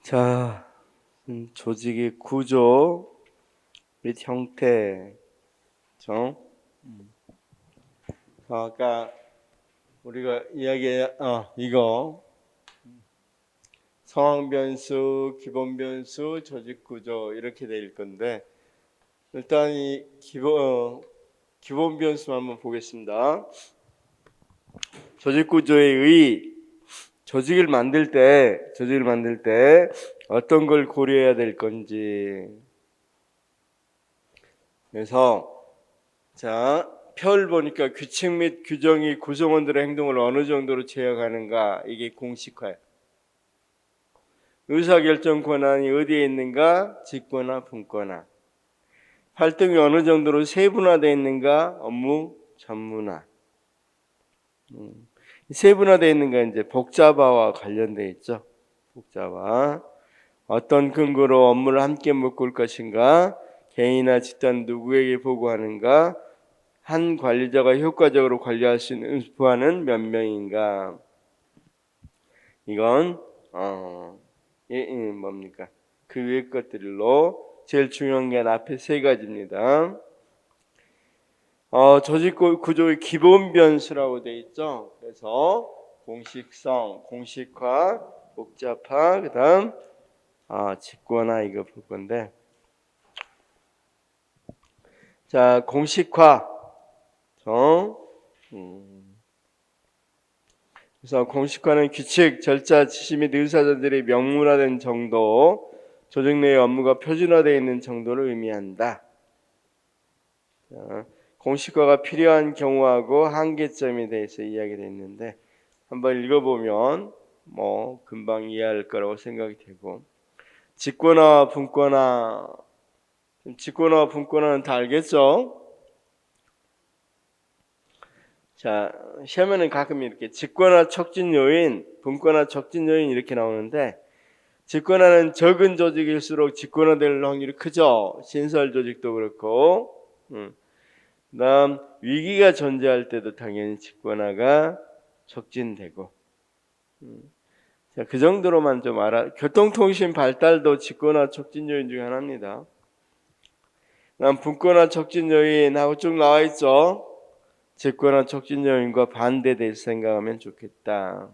자, 조직의 구조 및 형태. 죠? 아까 우리가 이거 상황 변수, 기본 변수, 조직 구조 이렇게 될 건데 일단 이 기본 변수 한번 보겠습니다. 조직 구조의 조직을 만들 때 어떤 걸 고려해야 될 건지. 그래서 자, 표를 보니까 규칙 및 규정이 구성원들의 행동을 어느 정도로 제어하는가, 이게 공식화예요. 의사결정 권한이 어디에 있는가, 직권화, 분권화. 활동이 어느 정도로 세분화되어 있는가, 업무 전문화. 세분화되어 있는가, 이제 복잡화와 관련되어 있죠. 복잡화. 어떤 근거로 업무를 함께 묶을 것인가, 개인이나 집단 누구에게 보고하는가, 한 관리자가 효과적으로 관리할 수 있는 부하는 몇 명인가. 이건 뭡니까? 그 위의 것들로 제일 중요한 게 앞에 세 가지입니다. 조직 구조의 기본 변수라고 되어 있죠. 그래서 공식성, 공식화, 복잡화, 그다음 직권화 이거 볼 건데. 자, 공식화. 그래서 공식화는 규칙, 절차, 지시 및 의사들이 명문화된 정도, 조직 내의 업무가 표준화되어 있는 정도를 의미한다. 자, 공식화가 필요한 경우하고 한계점에 대해서 이야기를 했는데 한번 읽어보면 금방 이해할 거라고 생각이 되고, 직권화, 분권화, 직권화, 분권화는 다 알겠죠? 자, 시험에는 가끔 이렇게 직권화 촉진 요인, 분권화 촉진 요인 이렇게 나오는데, 직권화는 적은 조직일수록 직권화될 확률이 크죠. 신설 조직도 그렇고. 그다음 위기가 존재할 때도 당연히 직권화가 촉진되고. 자, 그 정도로만 좀 알아. 교통통신 발달도 직권화 촉진 요인 중에 하나입니다. 그다음 분권화 촉진 요인하고 쭉 나와 있죠. 직권화 촉진 요인과 반대돼서 생각하면 좋겠다.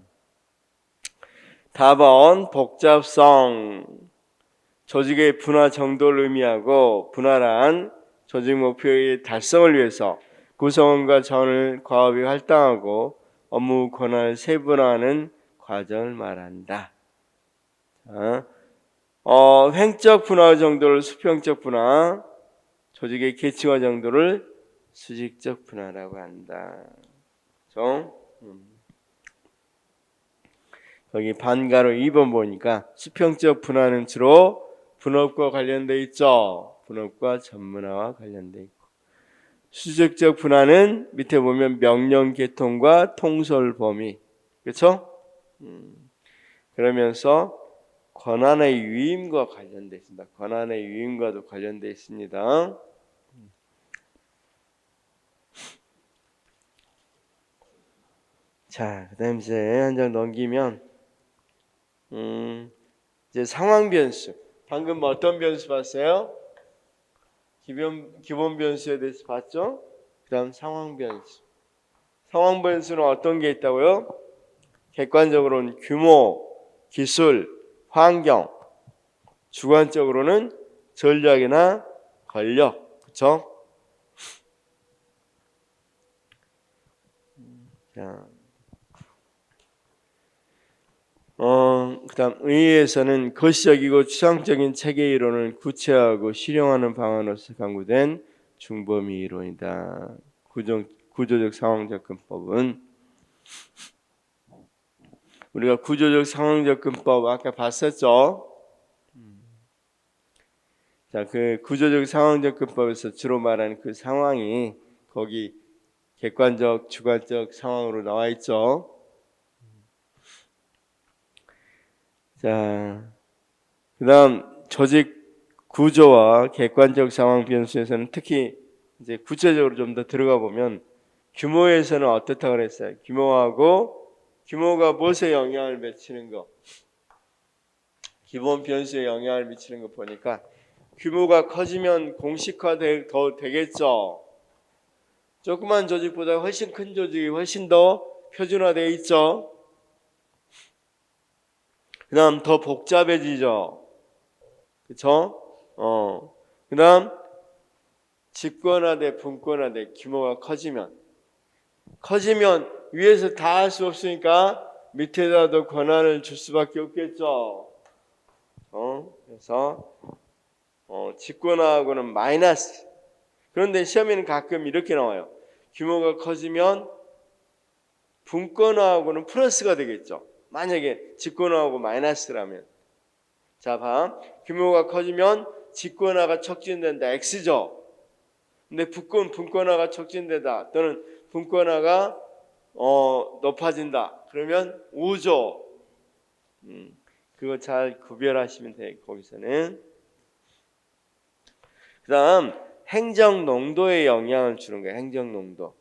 답은 복잡성. 조직의 분화 정도를 의미하고, 분화란 조직 목표의 달성을 위해서 구성원과 자원을 과업이 할당하고 업무 권한을 세분화하는 과정을 말한다. 횡적 분화 정도를 수평적 분화, 조직의 계층화 정도를 수직적 분화라고 한다. 여기 반가로 2번 보니까 수평적 분화는 주로 분업과 관련돼 있죠. 분업과 전문화와 관련돼 있고, 수직적 분화는 밑에 보면 명령 계통과 통솔 범위, 그렇죠? 그러면서 권한의 유임과 관련돼 있습니다. 권한의 유임과도 관련돼 있습니다. 자, 그다음 이제 한 장 넘기면 이제 상황 변수. 방금 어떤 변수 봤어요? 기본 변수에 대해서 봤죠? 그다음 상황 변수. 상황 변수는 어떤 게 있다고요? 객관적으로는 규모, 기술, 환경, 주관적으로는 전략이나 권력, 그렇죠? 자, 그다음 의의에서는 거시적이고 추상적인 체계 이론을 구체화하고 실용하는 방안으로서 강구된 중범위 이론이다. 구조적 상황 접근법은 우리가 구조적 상황 접근법 아까 봤었죠. 자, 그 구조적 상황 접근법에서 주로 말하는 그 상황이 거기 객관적, 주관적 상황으로 나와 있죠. 자, 그다음 조직 구조와 객관적 상황 변수에서는 특히 이제 구체적으로 좀 더 들어가 보면 규모에서는 어떻다고 그랬어요? 규모가 무엇에 영향을 미치는 거? 기본 변수에 영향을 미치는 거 보니까 규모가 커지면 공식화 더 되겠죠. 조그만 조직보다 훨씬 큰 조직이 훨씬 더 표준화되어 있죠. 그 다음 더 복잡해지죠. 그쵸? 그 다음 집권화돼 분권화돼 규모가 커지면 위에서 다 할 수 없으니까 밑에다도 권한을 줄 수밖에 없겠죠. 그래서 집권화하고는 마이너스. 그런데 시험에는 가끔 이렇게 나와요. 규모가 커지면 분권화하고는 플러스가 되겠죠. 만약에 집권화하고 마이너스라면. 자, 봐. 규모가 커지면 집권화가 촉진된다. X죠. 근데 분권화가 촉진되다. 또는 분권화가 높아진다. 그러면 O죠. 그거 잘 구별하시면 돼요. 거기서는. 그 다음 행정 농도에 영향을 주는 거예요. 행정 농도.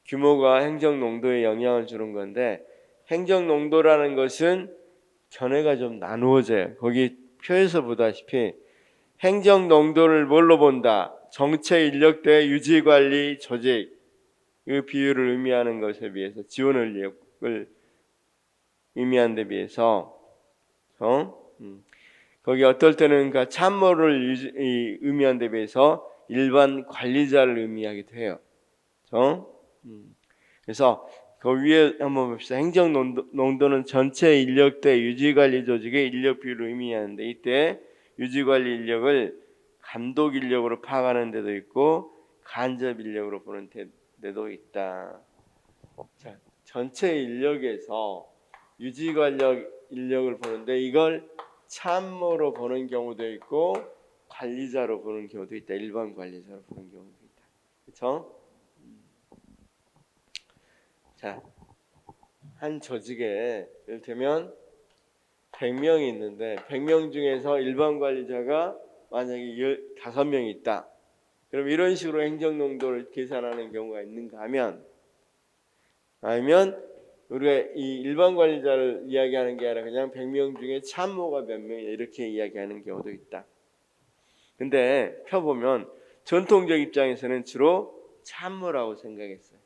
규모가 행정 농도에 영향을 주는 건데 행정 농도라는 것은 견해가 좀 나누어져요. 거기 표에서 보다시피 행정 농도를 뭘로 본다? 정책 인력 대 유지 관리 조직 그 비율을 의미하는 것에 비해서 지원 인력을 의미하는 데 비해서 거기 어떨 때는 그 참모를 의미하는 데 비해서 일반 관리자를 의미하기도 해요. 그래서 그 위에 한번 봅시다. 행정 농도는 전체 인력 대 유지관리 조직의 인력 비율을 의미하는데 이때 유지관리 인력을 감독 인력으로 파악하는 데도 있고 간접 인력으로 보는 데도 있다. 자, 전체 인력에서 유지관리 인력을 보는데 이걸 참모로 보는 경우도 있고 관리자로 보는 경우도 있다. 일반 관리자로 보는 경우도 있다. 그렇죠? 자, 한 조직에 이를테면 100명이 있는데 100명 중에서 일반 관리자가 만약에 15명이 있다. 그럼 이런 식으로 행정 농도를 계산하는 경우가 있는가 하면 아니면 우리가 이 일반 관리자를 이야기하는 게 아니라 그냥 100명 중에 참모가 몇 명이냐 이렇게 이야기하는 경우도 있다. 근데 펴보면 전통적 입장에서는 주로 참모라고 생각했어요.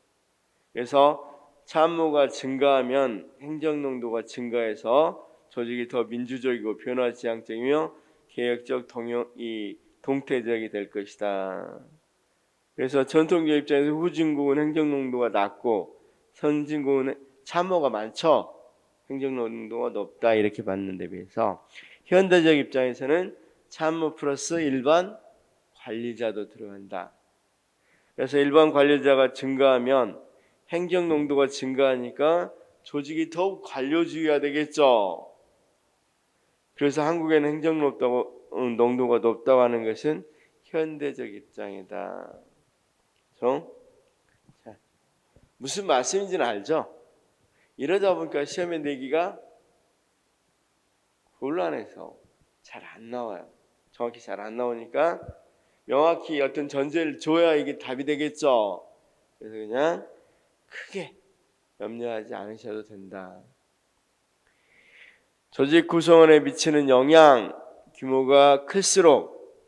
그래서 참모가 증가하면 행정 농도가 증가해서 조직이 더 민주적이고 변화지향적이며 개혁적 동태적이 될 것이다. 그래서 전통적 입장에서 후진국은 행정 농도가 낮고 선진국은 참모가 많죠. 행정 농도가 높다 이렇게 봤는 데 비해서 현대적 입장에서는 참모 플러스 일반 관리자도 들어간다. 그래서 일반 관리자가 증가하면 행정 농도가 증가하니까 조직이 더욱 관료주의가 되겠죠. 그래서 한국에는 행정 농도가 높다고 하는 것은 현대적 입장이다. 자, 무슨 말씀인지는 알죠? 이러다 보니까 시험에 내기가 곤란해서 잘 안 나와요. 정확히 잘 안 나오니까 명확히 어떤 전제를 줘야 이게 답이 되겠죠. 그래서 그냥 크게 염려하지 않으셔도 된다. 조직 구성원에 미치는 영향, 규모가 클수록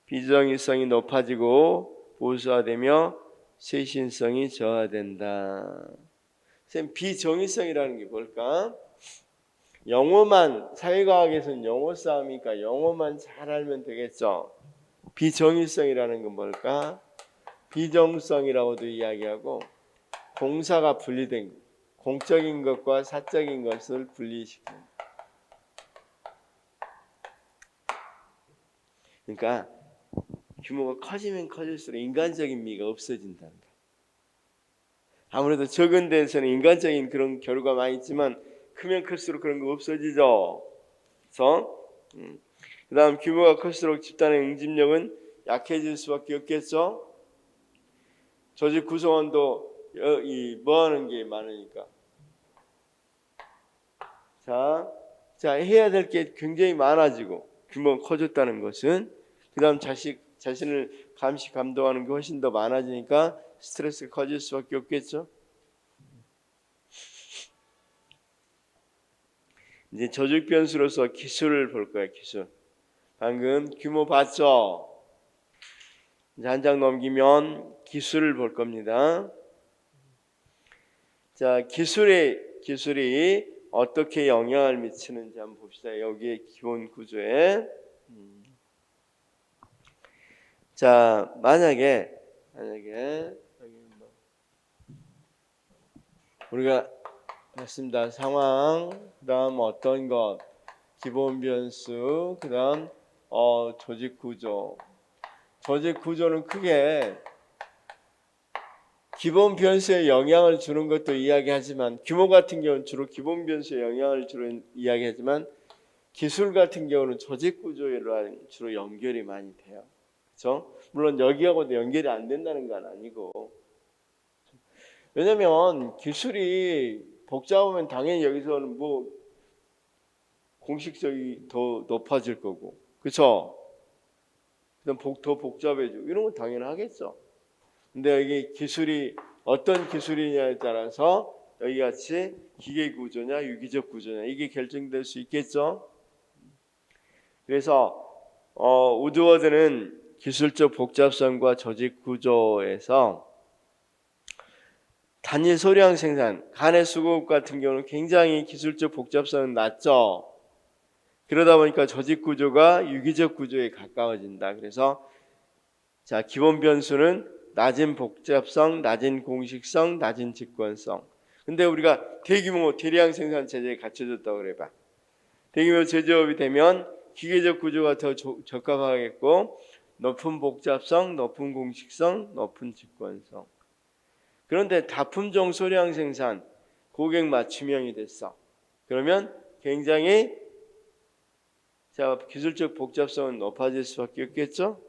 비정의성이 높아지고 보수화되며 쇄신성이 저하된다. 선생님, 비정의성이라는 게 뭘까? 영어만, 사회과학에서는 영어 싸움이니까 영어만 잘 알면 되겠죠. 비정의성이라는 건 뭘까? 비정성이라고도 이야기하고 공사가 분리된 공적인 것과 사적인 것을 분리시키는. 그러니까 규모가 커지면 커질수록 인간적인 미가 없어진다는 거야. 아무래도 적은 데서는 인간적인 그런 결과가 많이 있지만 크면 클수록 그런 거 없어지죠. 그래서 그다음 규모가 클수록 집단의 응집력은 약해질 수밖에 없겠죠. 조직 구성원도 뭐 하는 게 많으니까. 자 해야 될 게 굉장히 많아지고 규모가 커졌다는 것은 그다음 자신을 감시 감독하는 게 훨씬 더 많아지니까 스트레스가 커질 수밖에 없겠죠. 이제 조직 변수로서 기술을 볼 거예요. 기술. 방금 규모 봤죠? 이제 한 장 넘기면 기술을 볼 겁니다. 자, 기술이 어떻게 영향을 미치는지 한번 봅시다. 여기에 기본 구조에. 자, 만약에 여기 우리가 봤습니다. 상황, 그다음 어떤 것, 기본 변수, 그다음 조직 구조. 조직 구조는 크게 기본 변수에 영향을 주는 것도 이야기하지만, 규모 같은 경우는 주로 기본 변수에 영향을 주는 이야기하지만, 기술 같은 경우는 조직 구조랑 주로 연결이 많이 돼요. 그렇죠? 물론 여기하고도 연결이 안 된다는 건 아니고, 왜냐면 기술이 복잡하면 당연히 여기서는 뭐 공식적이 더 높아질 거고, 그렇죠? 그다음 더 복잡해지고 이런 건 당연하겠죠. 근데 여기 기술이 어떤 기술이냐에 따라서 여기 같이 기계 구조냐 유기적 구조냐 이게 결정될 수 있겠죠. 그래서 우드워드는 기술적 복잡성과 조직 구조에서 단일 소량 생산, 간의 수급 같은 경우는 굉장히 기술적 복잡성은 낮죠. 그러다 보니까 조직 구조가 유기적 구조에 가까워진다. 그래서 자, 기본 변수는 낮은 복잡성, 낮은 공식성, 낮은 직권성. 근데 우리가 대규모 대량 생산 체제에 갖춰졌다고 그래봐. 대규모 제조업이 되면 기계적 구조가 더 적합하겠고, 높은 복잡성, 높은 공식성, 높은 직권성. 그런데 다품종 소량 생산, 고객 맞춤형이 됐어. 그러면 굉장히 자, 기술적 복잡성은 높아질 수밖에 없겠죠.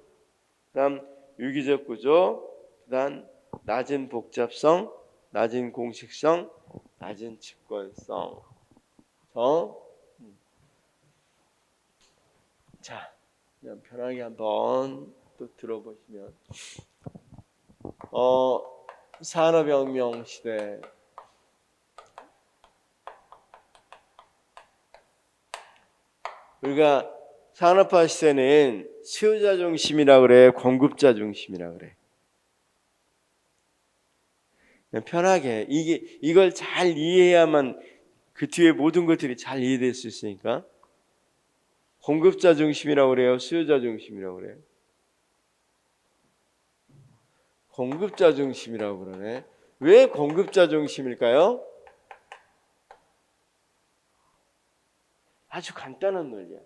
그다음 유기적 구조, 그다음 낮은 복잡성, 낮은 공식성, 낮은 직권성. 자, 그냥 편하게 한번 또 들어보시면 산업혁명 시대 우리가 산업화 시대는 수요자 중심이라 그래, 공급자 중심이라 그래. 편하게 이걸 잘 이해해야만 그 뒤에 모든 것들이 잘 이해될 수 있으니까. 공급자 중심이라고 그래요, 수요자 중심이라고 그래요? 공급자 중심이라고 그러네. 왜 공급자 중심일까요? 아주 간단한 논리야.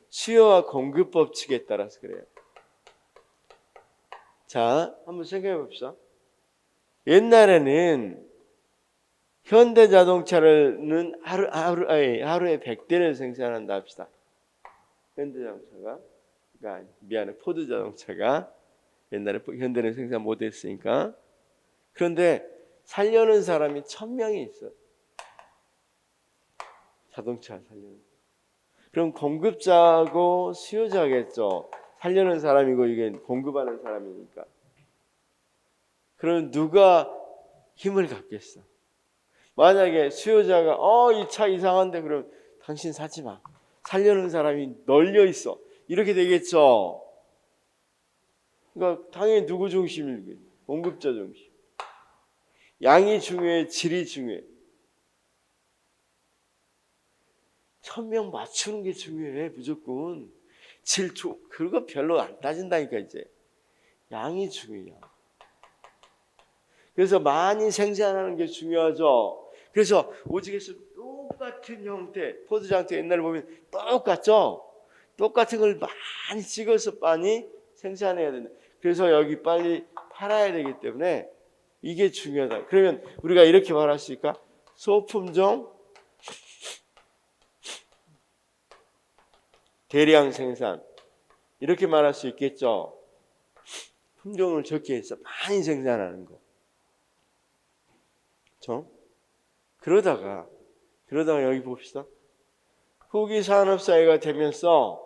수요와 공급 법칙에 따라서 그래요. 자, 한번 생각해 봅시다. 옛날에는 현대자동차는 하루에 100대를 생산한다 합시다. 현대자동차가, 그러니까 미안해, 포드자동차가 옛날에 현대는 생산 못했으니까. 그런데 살려는 사람이 1000명이 있어. 자동차 살려는. 그럼 공급자고 수요자겠죠. 살려는 사람이고 이게 공급하는 사람이니까. 그럼 누가 힘을 갖겠어? 만약에 수요자가 이 차 이상한데 그럼 당신 사지 마. 살려는 사람이 널려 있어. 이렇게 되겠죠. 그러니까 당연히 누구 중심이겠죠? 공급자 중심. 양이 중요해, 질이 중요해. 1000명 맞추는 게 중요해, 무조건. 그거 별로 안 따진다니까, 이제. 양이 중요해요. 그래서 많이 생산하는 게 중요하죠. 그래서 오직에서 똑같은 형태, 포드장터 옛날에 보면 똑같죠? 똑같은 걸 많이 찍어서 많이 생산해야 된다. 그래서 여기 빨리 팔아야 되기 때문에 이게 중요하다. 그러면 우리가 이렇게 말할 수 있을까? 소품종, 대량 생산. 이렇게 말할 수 있겠죠. 품종을 적게 해서 많이 생산하는 거. 그렇죠? 그러다가 여기 봅시다. 후기 산업 사회가 되면서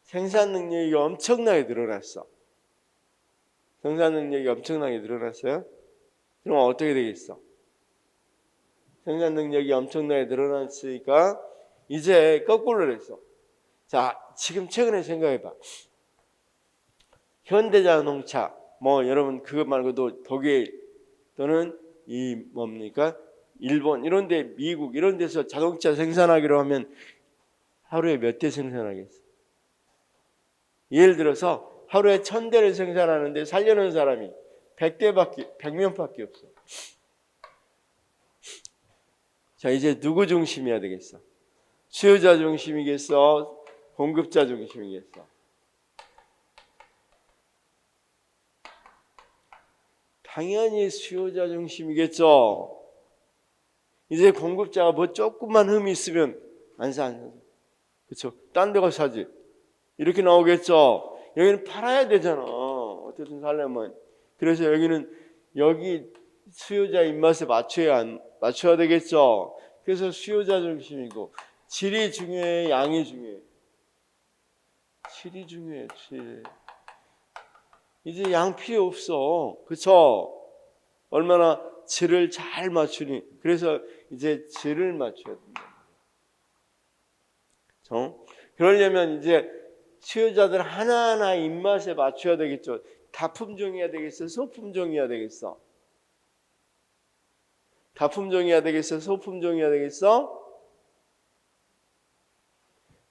생산 능력이 엄청나게 늘어났어. 생산 능력이 엄청나게 늘어났어요. 그럼 어떻게 되겠어? 생산 능력이 엄청나게 늘어났으니까 이제 거꾸로 했어. 자, 지금 최근에 생각해봐. 현대자동차, 뭐 여러분 그것 말고도 독일 또는 이 뭡니까? 일본 이런 데, 미국 이런 데서 자동차 생산하기로 하면 하루에 몇 대 생산하겠어? 예를 들어서 하루에 1000대를 생산하는데 살려는 사람이 100명밖에 없어. 자, 이제 누구 중심이어야 되겠어? 수요자 중심이겠어? 공급자 중심이겠어? 당연히 수요자 중심이겠죠. 이제 공급자가 뭐 조금만 흠이 있으면 안 사. 그렇죠? 딴 데 가서 사지. 이렇게 나오겠죠. 여기는 팔아야 되잖아. 어쨌든 살려면. 그래서 여기 수요자 입맛에 맞춰야 되겠죠. 그래서 수요자 중심이고, 질이 중요해, 양이 중요해? 질이 중요해, 질. 이제 양 필요 없어. 그쵸? 얼마나 질을 잘 맞추니. 그래서 이제 질을 맞춰야 된다. 그러려면 이제 수요자들 하나하나 입맛에 맞춰야 되겠죠. 다품종이어야 되겠어? 소품종이어야 되겠어? 다품종이어야 되겠어? 소품종이어야 되겠어?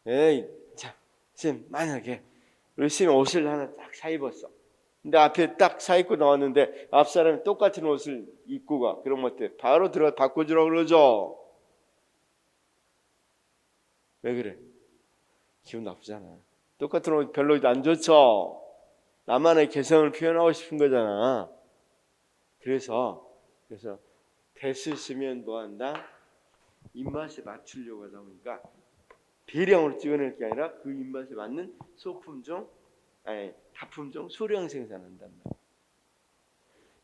에이, 자, 지금 만약에 우리 쌤이 옷을 하나 딱 사 입었어. 근데 앞에 딱 사 입고 나왔는데 앞 사람이 똑같은 옷을 입고 가. 그럼 어때? 바로 들어가 바꿔주라고 그러죠. 왜 그래? 기분 나쁘잖아. 똑같은 옷 별로 안 좋죠. 나만의 개성을 표현하고 싶은 거잖아. 그래서 대수 쓰면 뭐 한다? 입맛에 맞추려고 하다 보니까 대량으로 찍어낼 게 아니라 그 입맛에 맞는 소품종, 아니 다품종 소량 생산한단 말이야.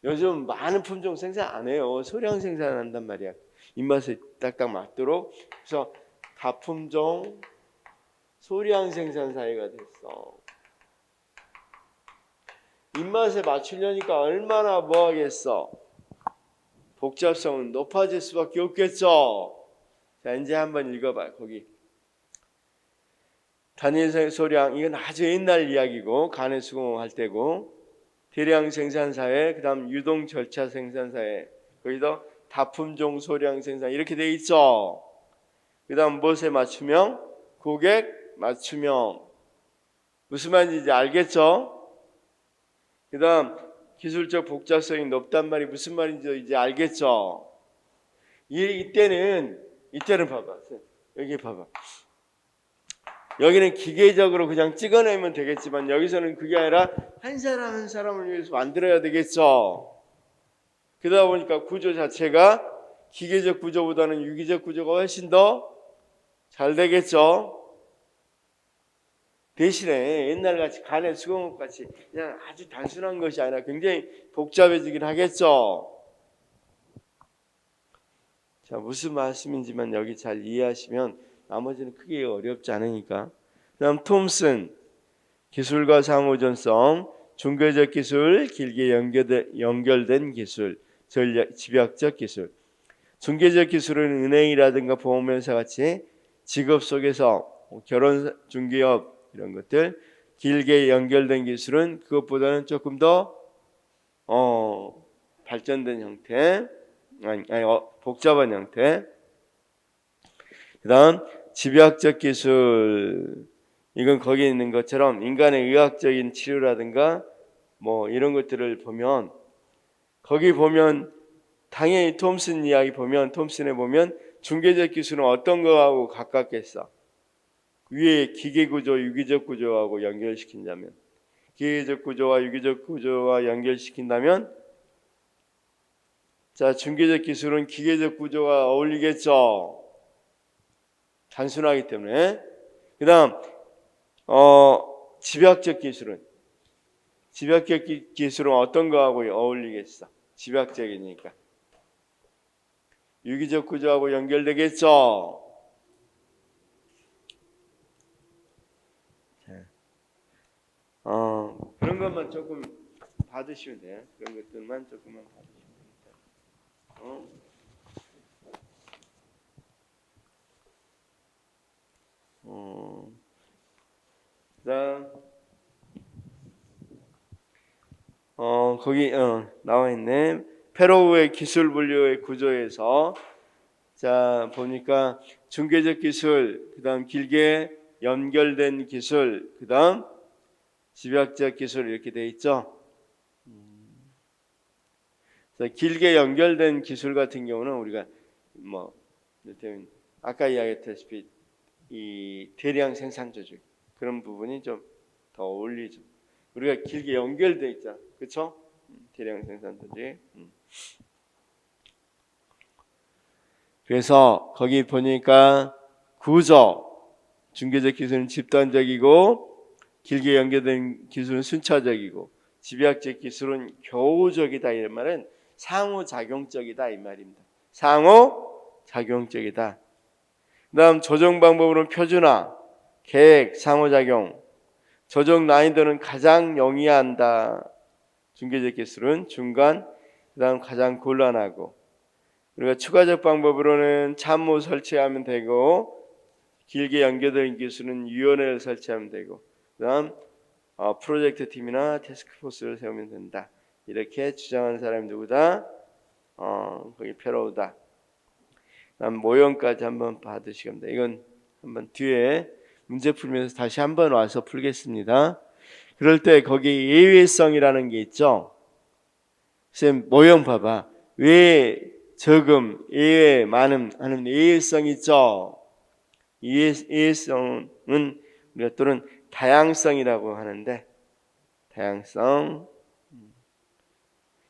요즘 많은 품종 생산 안 해요. 소량 생산한단 말이야. 입맛에 딱딱 맞도록. 그래서 다품종 소량 생산 사회가 됐어. 입맛에 맞추려니까 얼마나 뭐 하겠어. 복잡성은 높아질 수밖에 없겠죠. 자, 이제 한번 읽어봐요. 거기 단일 소량, 이건 아주 옛날 이야기고 간의 수공할 때고, 대량 생산사회, 그 다음 유동 절차 생산사회, 거기다 다품종 소량 생산 이렇게 돼 있죠. 그 다음 무엇에 맞추명? 고객 맞추명. 무슨 말인지 이제 알겠죠? 그 다음 기술적 복잡성이 높단 말이 무슨 말인지 이제 알겠죠? 이때는 봐봐. 여기 봐봐. 여기는 기계적으로 그냥 찍어내면 되겠지만 여기서는 그게 아니라 한 사람 한 사람을 위해서 만들어야 되겠죠. 그러다 보니까 구조 자체가 기계적 구조보다는 유기적 구조가 훨씬 더 잘 되겠죠. 대신에 옛날같이 간의 수공업같이 그냥 아주 단순한 것이 아니라 굉장히 복잡해지긴 하겠죠. 자, 무슨 말씀인지만 여기 잘 이해하시면 나머지는 크게 어렵지 않으니까. 그다음 톰슨, 기술과 상호전성, 중개적 기술, 길게 연결된 기술, 집약적 기술. 중개적 기술은 은행이라든가 보험회사 같이 직업 속에서 결혼 중개업 이런 것들, 길게 연결된 기술은 그것보다는 조금 더 발전된 형태, 복잡한 형태. 그다음 집약적 기술, 이건 거기에 있는 것처럼 인간의 의학적인 치료라든가 뭐 이런 것들을 보면, 거기 보면 당연히 톰슨 이야기 보면, 톰슨에 보면 중개적 기술은 어떤 거하고 가깝겠어? 위에 기계구조, 유기적 구조하고 연결시킨다면, 기계적 구조와 유기적 구조와 연결시킨다면, 자, 중개적 기술은 기계적 구조와 어울리겠죠. 단순하기 때문에. 그 다음 집약적 기술은 어떤 거하고 어울리겠어? 집약적이니까 유기적 구조하고 연결되겠죠. 그런 것만 조금 받으시면 돼요. 그런 것들만 조금만 받으시면 됩니다. 거기 나와 있네. 페로우의 기술 분류의 구조에서 자 보니까 중개적 기술, 그다음 길게 연결된 기술, 그다음 집약적 기술 이렇게 돼 있죠. 길게 연결된 기술 같은 경우는 우리가 뭐 아까 이야기했다시피 이 대량 생산 조직 그런 부분이 좀 더 어울리죠. 우리가 길게 연결돼 있잖아, 그렇죠? 대량 생산 조직. 그래서 거기 보니까 구조, 중개적 기술은 집단적이고 길게 연결된 기술은 순차적이고 집약적 기술은 교우적이다. 이 말은 상호작용적이다 이 말입니다. 상호작용적이다. 그다음 조정 방법으로는 표준화, 계획, 상호작용. 조정 난이도는 가장 용이한다. 중개적 기술은 중간, 그다음 가장 곤란하고. 우리가 추가적 방법으로는 참모 설치하면 되고 길게 연결된 기술은 위원회를 설치하면 되고 그다음 프로젝트 팀이나 태스크포스를 세우면 된다. 이렇게 주장하는 사람이 누구다? 거기 페로우다. 그다음 모형까지 한번 받으시면 됩니다. 이건 한번 뒤에 문제 풀면서 다시 한번 와서 풀겠습니다. 그럴 때 거기 예외성이라는 게 있죠. 선생님 모형 봐봐. 왜 적음, 예외, 많음 하는 예외성이 있죠. 예외성은 우리가 또는 다양성이라고 하는데 다양성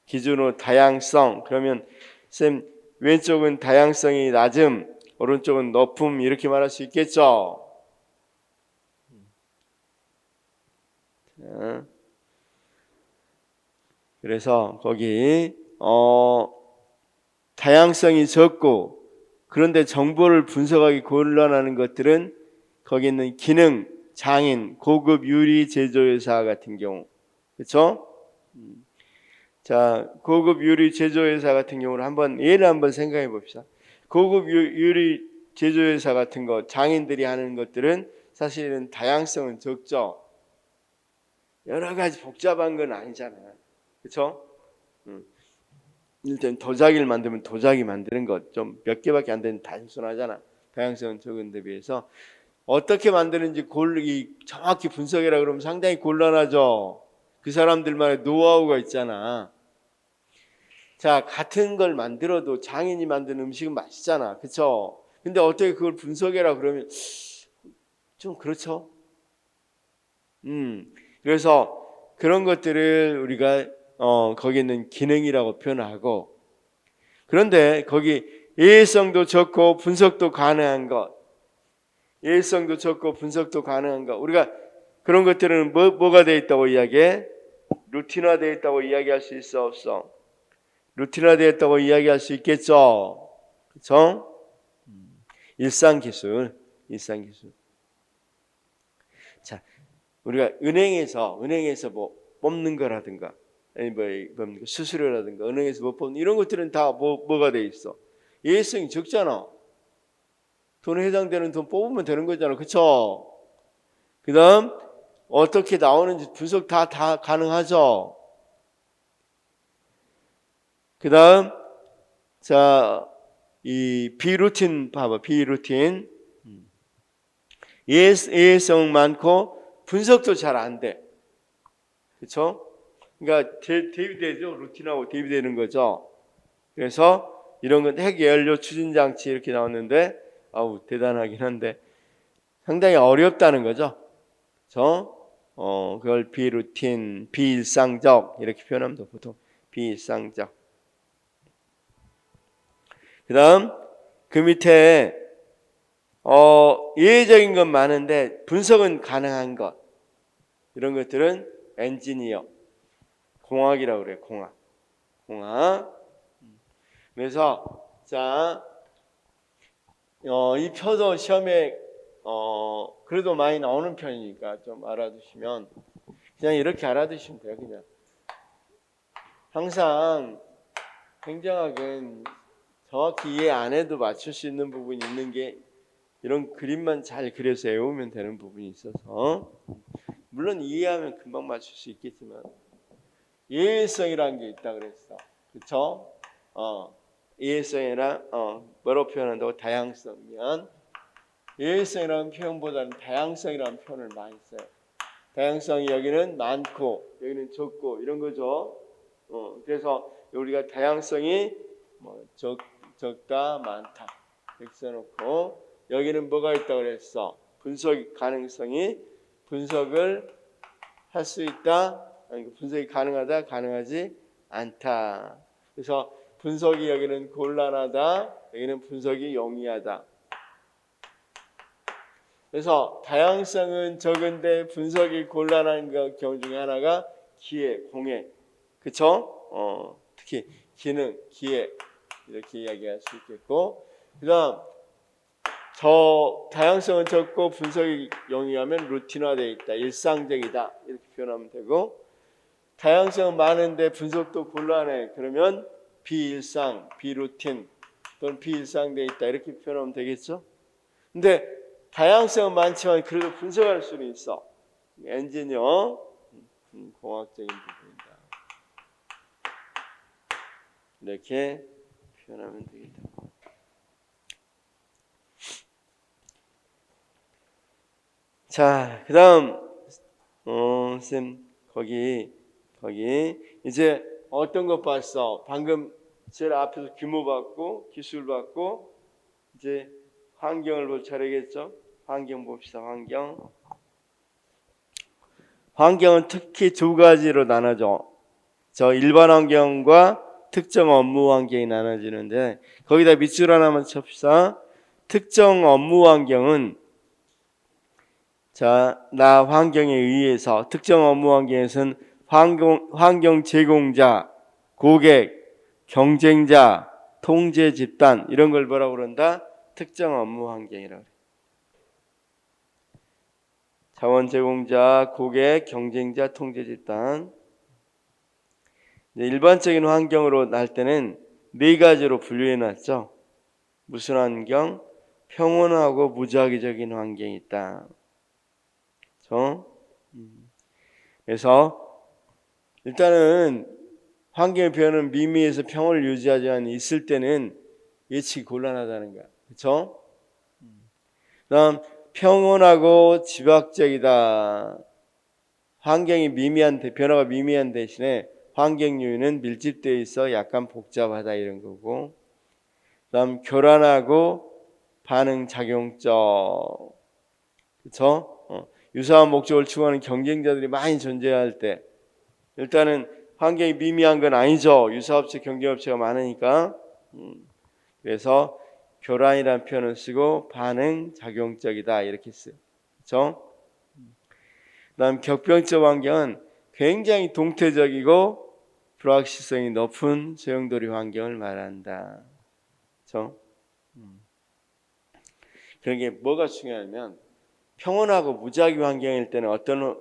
기준으로 다양성 그러면 선생님 왼쪽은 다양성이 낮음, 오른쪽은 높음 이렇게 말할 수 있겠죠. 자, 그래서 거기 다양성이 적고 그런데 정보를 분석하기 곤란하는 것들은 거기 있는 기능, 장인, 고급 유리 제조회사 같은 경우 그렇죠? 자, 고급 유리 제조회사 같은 경우는 예를 한번 생각해 봅시다. 고급 유리 제조회사 같은 거 장인들이 하는 것들은 사실은 다양성은 적죠. 여러 가지 복잡한 건 아니잖아요. 그렇죠? 일단 도자기를 만들면 도자기 만드는 것 좀 몇 개밖에 안 되는 단순하잖아. 다양성은 적은 데 비해서 어떻게 만드는지 정확히 분석해라 그러면 상당히 곤란하죠. 그 사람들만의 노하우가 있잖아. 자, 같은 걸 만들어도 장인이 만든 음식은 맛있잖아. 그렇죠? 근데 어떻게 그걸 분석해라 그러면 좀 그렇죠? 그래서 그런 것들을 우리가 거기 있는 기능이라고 표현하고 그런데 거기 예외성도 적고 분석도 가능한 것 예외성도 적고 분석도 가능한 것 우리가 그런 것들은 뭐가 되어 있다고 이야기해? 루틴화 되어 있다고 이야기할 수 있어 없어? 루틴화 되어 있다고 이야기할 수 있겠죠? 그렇죠? 일상기술 자 우리가 은행에서 뭐 뽑는 거라든가 아니 뭡니까 수수료라든가 은행에서 뭐 뽑는 이런 것들은 다 뭐가 돼 있어? 예외성이 적잖아. 돈에 해당되는 돈 뽑으면 되는 거잖아. 그렇죠? 그다음 어떻게 나오는지 분석 다 가능하죠. 그다음 자 이 비루틴 봐봐. 비루틴 예외성 많고 분석도 잘 안 돼. 그렇죠? 그러니까 대비되죠. 루틴하고 대비되는 거죠. 그래서 이런 건 핵연료 추진 장치 이렇게 나왔는데 아우 대단하긴 한데 상당히 어렵다는 거죠. 그래서 그걸 비루틴, 비일상적 이렇게 표현합니다. 보통 비일상적. 그다음 그 밑에 예외적인 건 많은데 분석은 가능한 것 이런 것들은 엔지니어, 공학이라고 그래요. 공학. 그래서 자, 이 표도 시험에 그래도 많이 나오는 편이니까 좀 알아두시면 그냥 이렇게 알아두시면 돼요. 그냥 항상 행정학은 정확히 이해 안 해도 맞출 수 있는 부분이 있는 게 이런 그림만 잘 그려서 외우면 되는 부분이 있어서 물론 이해하면 금방 맞출 수 있겠지만 예외성이라는 게 있다 그랬어. 그쵸? 예외성이랑 뭐로 표현한다고? 다양성이면 예외성이라는 표현보다는 다양성이라는 표현을 많이 써요. 다양성이 여기는 많고 여기는 적고 이런 거죠. 그래서 우리가 다양성이 뭐 적다 많다 이렇게 써놓고 여기는 뭐가 있다고 그랬어? 분석 가능성이 분석을 할 수 있다. 아니, 분석이 가능하다, 가능하지 않다. 그래서 분석이 여기는 곤란하다, 여기는 분석이 용이하다. 그래서 다양성은 적은데 분석이 곤란한 경우 중에 하나가 기회, 공회. 그쵸? 특히 기능, 기회 이렇게 이야기할 수 있겠고, 그다음 다양성은 적고 분석이 용이하면 루틴화되어 있다, 일상적이다 이렇게 표현하면 되고, 다양성은 많은데 분석도 곤란해 그러면 비일상, 비루틴 또는 비일상되어 있다 이렇게 표현하면 되겠죠. 근데 다양성은 많지만 그래도 분석할 수는 있어. 엔지니어 공학적인 부분이다 이렇게 표현하면 되겠다. 자, 그 다음 쌤 거기 이제 어떤 것 봤어? 방금 제일 앞에서 규모 봤고 기술 봤고 이제 환경을 볼 차례겠죠? 환경 봅시다. 환경은 특히 두 가지로 나눠져. 저 일반 환경과 특정 업무 환경이 나눠지는데 거기다 밑줄 하나만 칩시다. 특정 업무 환경은 나 환경에 의해서 특정 업무 환경에서는 환경 제공자, 고객, 경쟁자, 통제 집단 이런 걸 뭐라고 그런다? 특정 업무 환경이라고 그래. 자원 제공자, 고객, 경쟁자, 통제 집단. 일반적인 환경으로 날 때는 네 가지로 분류해 놨죠. 무슨 환경? 평온하고 무작위적인 환경이 있다. 그래서 일단은 환경의 변화는 미미해서 평온을 유지하지만 있을 때는 예측이 곤란하다는 거야. 그렇죠? 그다음 평온하고 지박적이다. 환경이 변화가 미미한 대신에 환경 요인은 밀집되어 있어 약간 복잡하다 이런 거고. 그다음 교란하고 반응 작용적. 그렇죠? 유사한 목적을 추구하는 경쟁자들이 많이 존재할 때 일단은 환경이 미미한 건 아니죠. 유사업체, 경쟁업체가 많으니까. 그래서 교란이라는 표현을 쓰고 반응 작용적이다 이렇게 써요. 그렇죠? 그다음 격변적 환경은 굉장히 동태적이고 불확실성이 높은 소용돌이 환경을 말한다. 그렇죠? 그런 게 뭐가 중요하냐면 평온하고 무작위 환경일 때는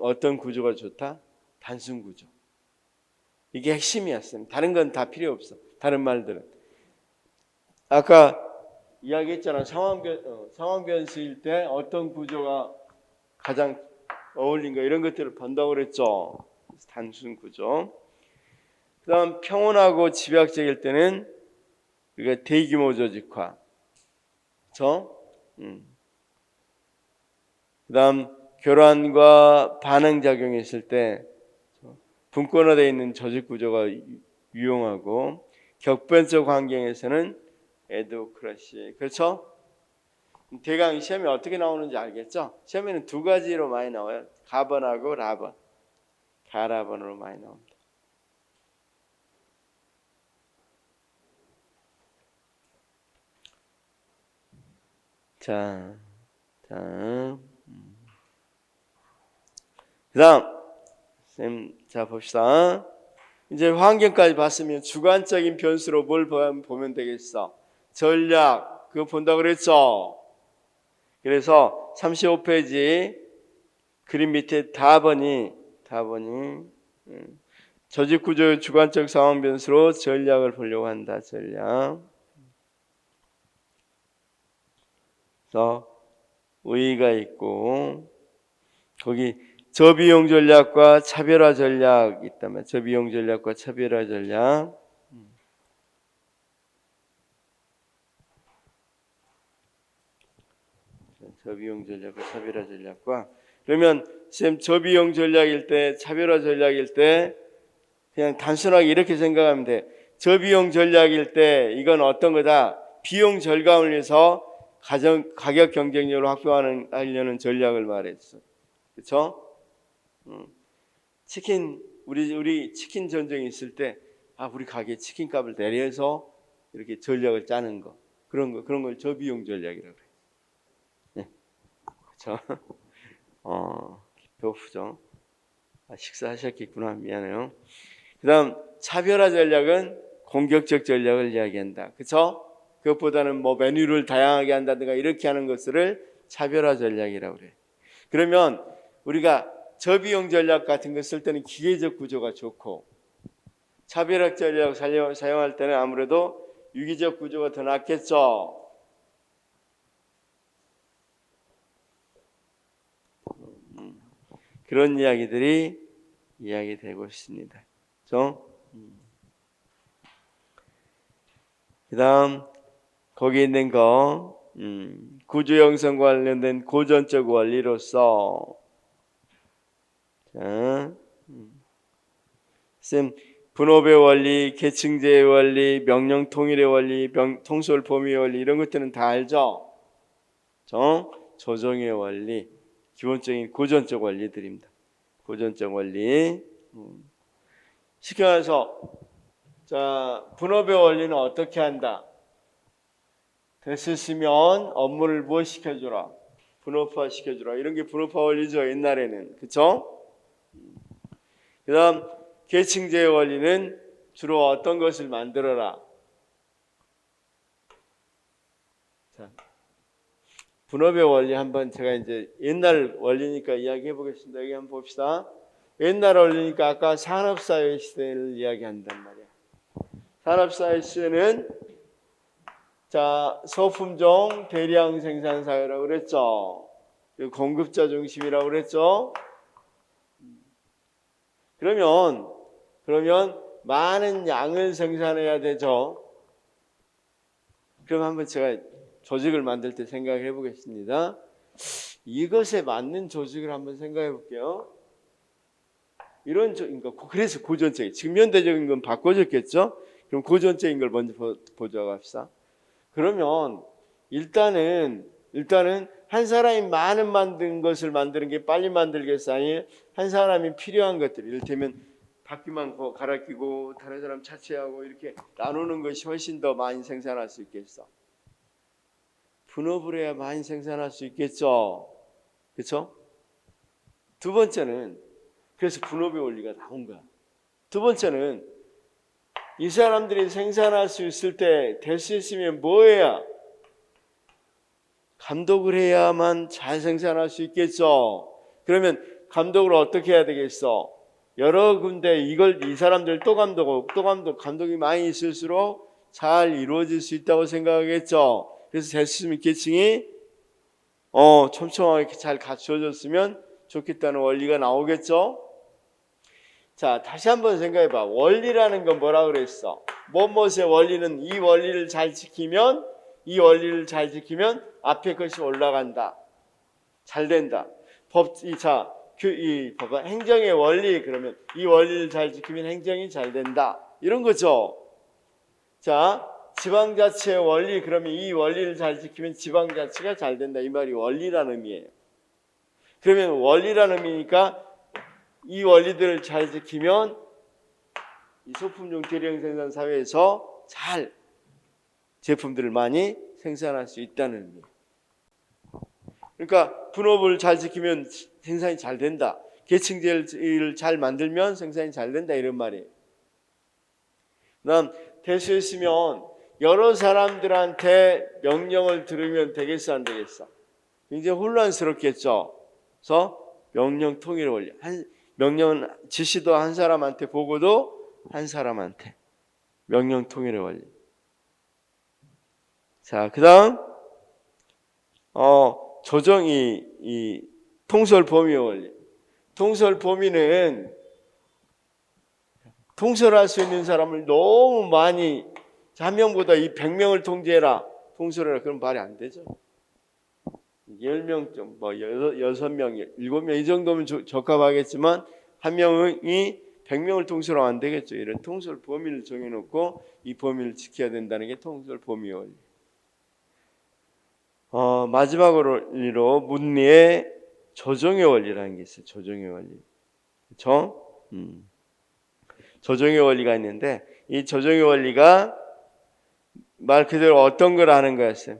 어떤 구조가 좋다? 단순 구조. 이게 핵심이었어요. 다른 건 다 필요 없어. 다른 말들은. 아까 이야기했잖아. 상황 변수일 때 어떤 구조가 가장 어울린가 이런 것들을 본다고 그랬죠. 단순 구조. 그다음 평온하고 집약적일 때는 우리가 대규모 조직화. 그렇죠? 그다음 교란과 반응 작용이 있을 때 분권화되어 있는 조직 구조가 유용하고 격변적 환경에서는 에도크라시. 그렇죠? 대강 시험에 어떻게 나오는지 알겠죠? 시험에는 두 가지로 많이 나와요. 가번하고 라번. 가라번으로 많이 나옵니다. 자, 그다음 자 봅시다. 이제 환경까지 봤으면 주관적인 변수로 뭘 보면 되겠어? 전략 그거 본다고 그랬죠? 그래서 35페이지 그림 밑에 답번이 조직 구조의 주관적 상황 변수로 전략을 보려고 한다. 전략. 그래서 의의가 있고 거기 저비용 전략과 차별화 전략 있다면 저비용 전략과 차별화 전략. 저비용 전략과 차별화 전략과 그러면 쌤 저비용 전략일 때 차별화 전략일 때 그냥 단순하게 이렇게 생각하면 돼. 저비용 전략일 때 이건 어떤 거다? 비용 절감을 위해서 가격 경쟁력을 확보하려는 전략을 말했어. 그렇죠? 치킨 우리 치킨 전쟁이 있을 때 우리 가게 치킨 값을 내려서 이렇게 전략을 짜는 거 그런 걸 저비용 전략이라고 그래. 네. 그렇죠? 배고프죠? 식사하셨겠구나. 미안해요. 그다음 차별화 전략은 공격적 전략을 이야기한다. 그렇죠? 그것보다는 뭐 메뉴를 다양하게 한다든가 이렇게 하는 것을 차별화 전략이라고 그래. 그러면 우리가 저비용 전략 같은 거 쓸 때는 기계적 구조가 좋고 차별화 전략 사용할 때는 아무래도 유기적 구조가 더 낫겠죠. 그런 이야기들이 이야기되고 있습니다. 그렇죠? 그다음 거기 있는 거 구조 형성 관련된 고전적 원리로서 쌤 분업의 원리, 계층제의 원리, 명령 통일의 원리, 통솔 범위의 원리 이런 것들은 다 알죠? 조정의 원리, 기본적인 고전적 원리들입니다. 고전적 원리. 쉽게 말해서 자 분업의 원리는 어떻게 한다? 됐으면 업무를 뭐 시켜주라? 분업화 시켜주라. 이런 게 분업화 원리죠. 옛날에는. 그렇죠? 그 다음 계층제의 원리는 주로 어떤 것을 만들어라? 자, 분업의 원리 한번 제가 이제 옛날 원리니까 이야기해 보겠습니다. 여기 한번 봅시다. 옛날 원리니까 아까 산업사회 시대를 이야기한단 말이야. 산업사회 시대는 자 소품종 대량 생산 사회라고 그랬죠. 공급자 중심이라고 그랬죠. 그러면 많은 양을 생산해야 되죠. 그럼 한번 제가 조직을 만들 때 생각해 보겠습니다. 이것에 맞는 조직을 한번 생각해 볼게요. 그러니까 그래서 고전적인 지금 현대적인 건 바꿔졌겠죠. 그럼 고전적인 걸 먼저 보자고 합시다. 그러면 일단은 한 사람이 많은 만든 것을 만드는 게 빨리 만들겠어? 아니 한 사람이 필요한 것들 이를테면 바퀴만 갈아 끼고 다른 사람 차치하고 이렇게 나누는 것이 훨씬 더 많이 생산할 수 있겠어. 분업을 해야 많이 생산할 수 있겠죠. 그렇죠? 두 번째는 그래서 분업의 원리가 나온 거야. 두 번째는 이 사람들이 생산할 수 있을 때 될 수 있으면 뭐 해야? 감독을 해야만 잘 생산할 수 있겠죠. 그러면 감독을 어떻게 해야 되겠어? 여러 군데 이 사람들 또 감독이 많이 있을수록 잘 이루어질 수 있다고 생각하겠죠. 그래서 될 수 있으면 계층이 촘촘하게 잘 갖춰졌으면 좋겠다는 원리가 나오겠죠. 자, 다시 한번 생각해 봐. 원리라는 건 뭐라 그랬어? 무엇의 원리는 이 원리를 잘 지키면 앞에 것이 올라간다. 잘 된다. 봐봐. 행정의 원리 그러면 이 원리를 잘 지키면 행정이 잘 된다. 이런 거죠. 자, 지방자치의 원리 그러면 이 원리를 잘 지키면 지방자치가 잘 된다. 이 말이 원리라는 의미예요. 그러면 원리라는 의미니까 이 원리들을 잘 지키면 이 소품종 대량 생산 사회에서 잘 제품들을 많이 생산할 수 있다는 의미예요. 그러니까 분업을 잘 지키면 생산이 잘 된다. 계층제를 잘 만들면 생산이 잘 된다 이런 말이에요. 그다음 될 수 있으면 여러 사람들한테 명령을 들으면 되겠어 안 되겠어? 굉장히 혼란스럽겠죠. 그래서 명령 통일의 원리. 명령은 지시도 한 사람한테 보고도 한 사람한테 명령 통일의 원리. 자, 그다음 조정이 이 통솔 범위의 원리. 통솔 범위는 통솔할 수 있는 사람을 너무 많이, 한 명보다 이 100명을 통제해라, 통솔해라, 그럼 말이 안 되죠. 10명, 뭐 6명, 7명 이 정도면 적합하겠지만 한 명이 100명을 통솔하면 안 되겠죠. 이런 통솔 범위를 정해놓고 이 범위를 지켜야 된다는 게 통솔 범위 원리. 마지막으로 문리의 조정의 원리라는 게 있어요. 조정의 원리. 그렇죠? 조정의 원리가 있는데 이 조정의 원리가 말 그대로 어떤 걸 하는 거였어요?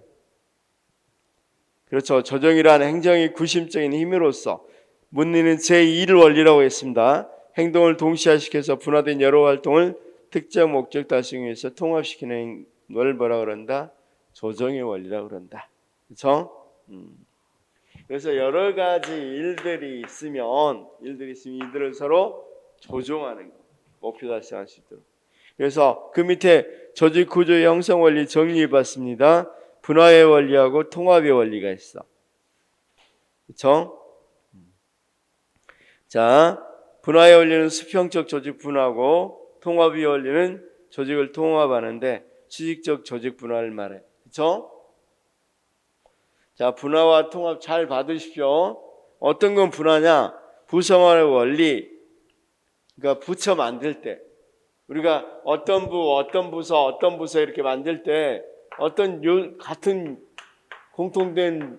그렇죠. 조정이라는 행정의 구심적인 힘으로써 문리는 제2를 원리라고 했습니다. 행동을 동시화시켜서 분화된 여러 활동을 특정 목적 달성을 위해서 통합시키는 걸 뭐라 그런다? 조정의 원리라고 그런다. 그렇죠? 그래서 여러 가지 일들이 있으면 이들을 서로 조정하는 거, 목표 달성할 수 있도록. 그래서 그 밑에 조직 구조의 형성 원리 정리해 봤습니다. 분화의 원리하고 통합의 원리가 있어. 그렇죠? 자, 분화의 원리는 수평적 조직 분화고 통합의 원리는 조직을 통합하는데 수직적 조직 분화를 말해. 그렇죠? 자, 분화와 통합 잘 받으십시오. 어떤 건 분화냐? 부성화의 원리. 그러니까 부처 만들 때 우리가 어떤 부서 이렇게 만들 때 어떤 같은 공통된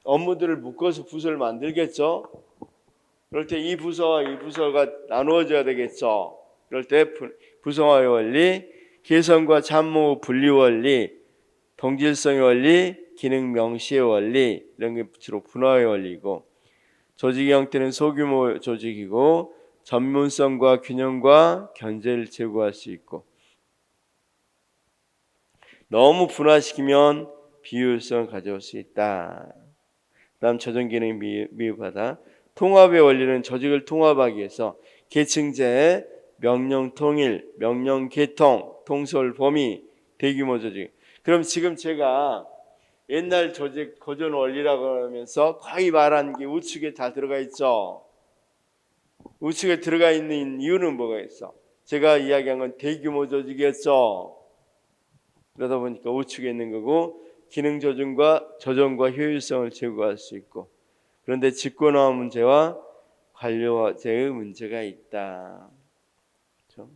업무들을 묶어서 부서를 만들겠죠. 그럴 때 이 부서와 이 부서가 나누어져야 되겠죠. 그럴 때 부성화의 원리, 개성과 참모 분리 원리, 동질성의 원리, 기능 명시의 원리, 이런 게 주로 분화의 원리고, 조직의 형태는 소규모 조직이고 전문성과 균형과 견제를 제고할 수 있고, 너무 분화시키면 비효율성을 가져올 수 있다. 다음 조정 기능이 미흡하다. 통합의 원리는 조직을 통합하기 위해서 계층제, 명령 통일, 명령 개통, 통솔 범위, 대규모 조직. 그럼 지금 제가 옛날 조직 고전 원리라고 하면서 거의 말한 게 우측에 다 들어가 있죠. 우측에 들어가 있는 이유는 뭐가 있어? 제가 이야기한 건 대규모 조직이었죠. 그러다 보니까 우측에 있는 거고, 기능 조정과 효율성을 제고할 수 있고, 그런데 집권화 문제와 관료제의 문제가 있다. 그렇죠?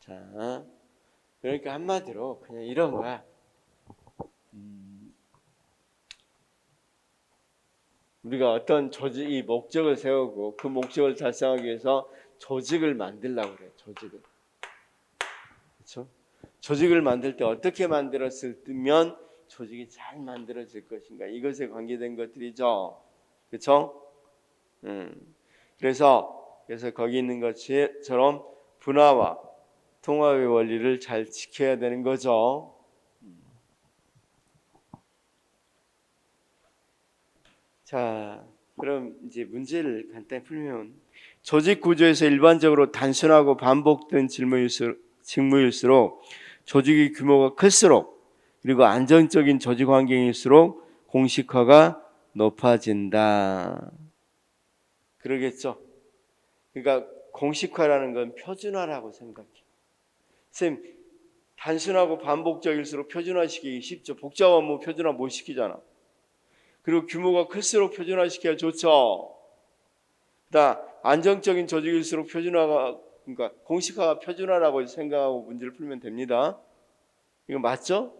자, 그러니까 한마디로 그냥 이런 거야. 우리가 어떤 조직이 목적을 세우고 그 목적을 달성하기 위해서 조직을 만들려고 그래. 조직을. 그렇죠? 조직을 만들 때 어떻게 만들었으면 조직이 잘 만들어질 것인가, 이것에 관계된 것들이죠. 그렇죠? 그래서 거기 있는 것처럼 분화와 통합의 원리를 잘 지켜야 되는 거죠. 자, 그럼 이제 문제를 간단히 풀면, 조직 구조에서 일반적으로 단순하고 반복된 직무일수록 조직의 규모가 클수록, 그리고 안정적인 조직 환경일수록 공식화가 높아진다. 그러겠죠? 그러니까 공식화라는 건 표준화라고 생각해. 선생님, 단순하고 반복적일수록 표준화시키기 쉽죠. 복잡한 업무 표준화 못 시키잖아. 그리고 규모가 클수록 표준화시켜야 좋죠. 그러니까 안정적인 조직일수록 그러니까 공식화가 표준화라고 생각하고 문제를 풀면 됩니다. 이거 맞죠?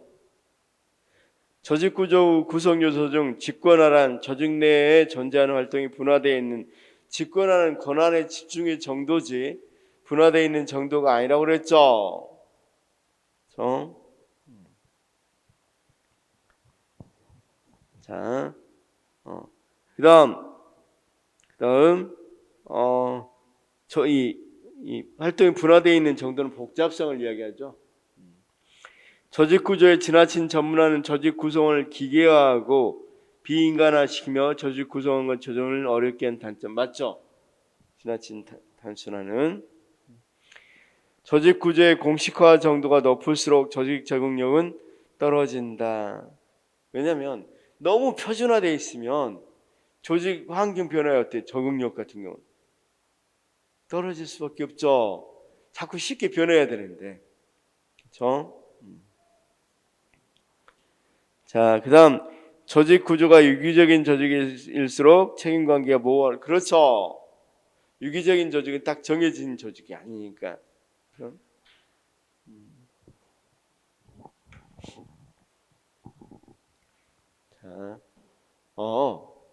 조직구조 구성요소 중 직권화란 조직 내에 존재하는 활동이 분화되어 있는, 직권화는 권한의 집중의 정도지 분화되어 있는 정도가 아니라고 그랬죠. 자, 그다음 이 활동이 분화되어 있는 정도는 복잡성을 이야기하죠. 조직 구조에 지나친 전문화는 조직 구성을 기계화하고 비인간화시키며 조직 구성과 조정을 어렵게 하는 단점, 맞죠? 지나친 단순화는. 조직 구조의 공식화 정도가 높을수록 조직 적응력은 떨어진다. 왜냐하면 너무 표준화되어 있으면 조직 환경 변화에 어때? 적응력 같은 경우는 떨어질 수밖에 없죠. 자꾸 쉽게 변해야 되는데, 그렇죠? 자, 그다음 조직 구조가 유기적인 조직일수록 책임 관계가 모호할. 그렇죠. 유기적인 조직은 딱 정해진 조직이 아니니까. 그럼? 자,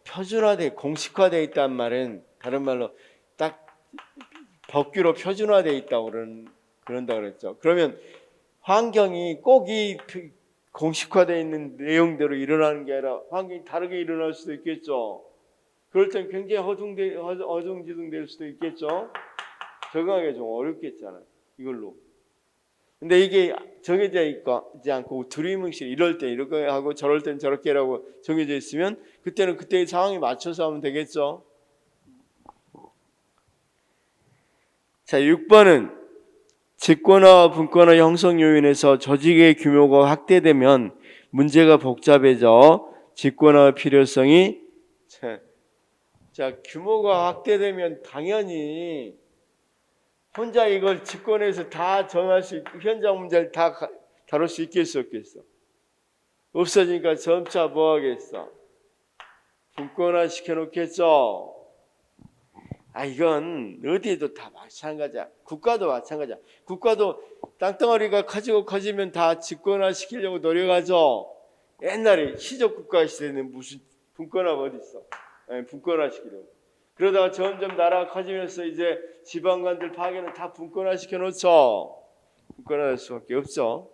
표준화돼 공식화돼 있다는 말은 다른 말로 딱 법규로 표준화돼 있다고 그런다 그랬죠. 그러면 환경이 꼭 이 공식화되어 있는 내용대로 일어나는 게 아니라 환경이 다르게 일어날 수도 있겠죠. 그럴 땐 굉장히 어중지둥될 수도 있겠죠. 적응하기가 좀 어렵겠잖아요. 이걸로. 근데 이게 정해져 있지 않고 두리뭉실 이럴 때 이렇게 하고 저럴 땐 저렇게라고 정해져 있으면 그때는 그때의 상황에 맞춰서 하면 되겠죠. 자, 6번은 직권화와 분권화 형성 요인에서 조직의 규모가 확대되면 문제가 복잡해져 직권화의 필요성이 자, 규모가 확대되면 당연히 혼자 이걸 직권해서 다 정할 수 있고 현장 문제를 다 다룰 수 있겠어 없겠어? 없어지니까 점차 뭐 하겠어? 분권화 시켜놓겠죠. 이건 어디에도 다 마찬가지야. 국가도 마찬가지야. 국가도 땅덩어리가 커지면 다 직권화 시키려고 노력하죠. 옛날에 시적 국가 시대는 무슨 분권화가 어디 있어? 분권화 시키려고. 그러다가 점점 나라가 커지면서 이제 지방관들 파견을 다 분권화 시켜놓죠. 분권화될 수밖에 없죠.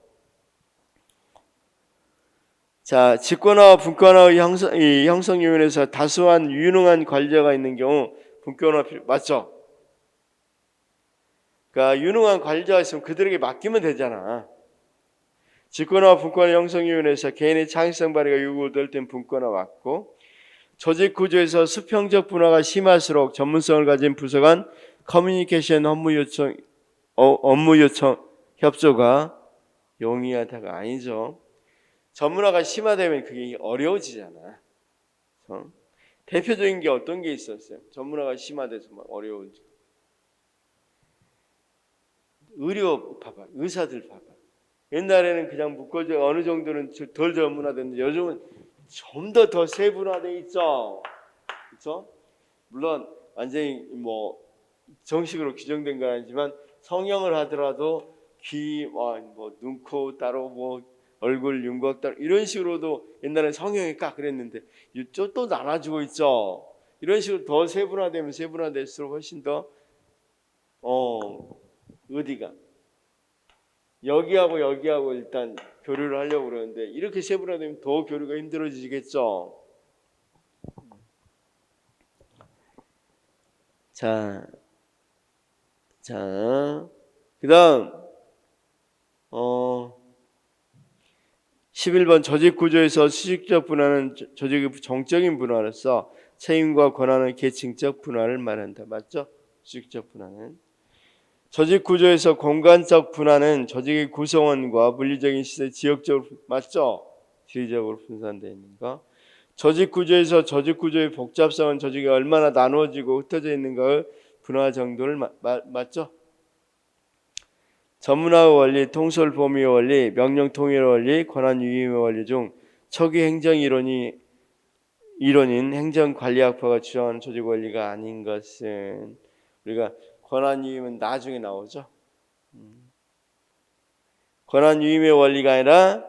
자, 직권화와 분권화의 형성 요인에서 다수한 유능한 관리자가 있는 경우 분권화 맞죠? 그러니까 유능한 관리자가 있으면 그들에게 맡기면 되잖아. 직권화와 분권화 형성 요인에서 개인의 창의성 발휘가 요구될 땐 분권화 맞고, 조직 구조에서 수평적 분화가 심할수록 전문성을 가진 부서 간 커뮤니케이션 업무 요청 협조가 용이하다가 아니죠. 전문화가 심화되면 그게 어려워지잖아. 대표적인 게 어떤 게 있었어요? 전문화가 심화돼서 막 어려워지고. 의료 봐봐, 의사들 봐봐. 옛날에는 그냥 묶어져 어느 정도는 덜 전문화됐는데 요즘은 좀 더 세분화돼 있죠. 그렇죠? 물론 완전히 뭐 정식으로 규정된 건 아니지만 성형을 하더라도 귀, 뭐 눈, 코 따로 뭐 얼굴 윤곽 따로 이런 식으로도 옛날에 성형이 까 그랬는데 이쪽 또 나눠주고 있죠. 이런 식으로 더 세분화되면 세분화될수록 훨씬 더 어디가 여기하고 일단 교류를 하려고 그러는데 이렇게 세분화되면 더 교류가 힘들어지겠죠. 자, 그다음 11번 조직 구조에서 수직적 분화는 조직의 정적인 분화로서 책임과 권한의 계층적 분화를 말한다. 맞죠? 수직적 분화는 조직 구조에서 공간적 분화는 조직의 구성원과 물리적인 시대 지역적으로 맞죠? 지리적으로 분산되어 있는 거. 조직 구조에서 조직 구조의 복잡성은 조직이 얼마나 나누어지고 흩어져 있는가의 분화 정도를 맞죠? 전문화의 원리, 통솔 범위의 원리, 명령 통일의 원리, 권한 유임의 원리 중 초기 행정 이론인 행정관리학파가 주장하는 조직 원리가 아닌 것은 우리가 권한 유임은 나중에 나오죠. 권한 유임의 원리가 아니라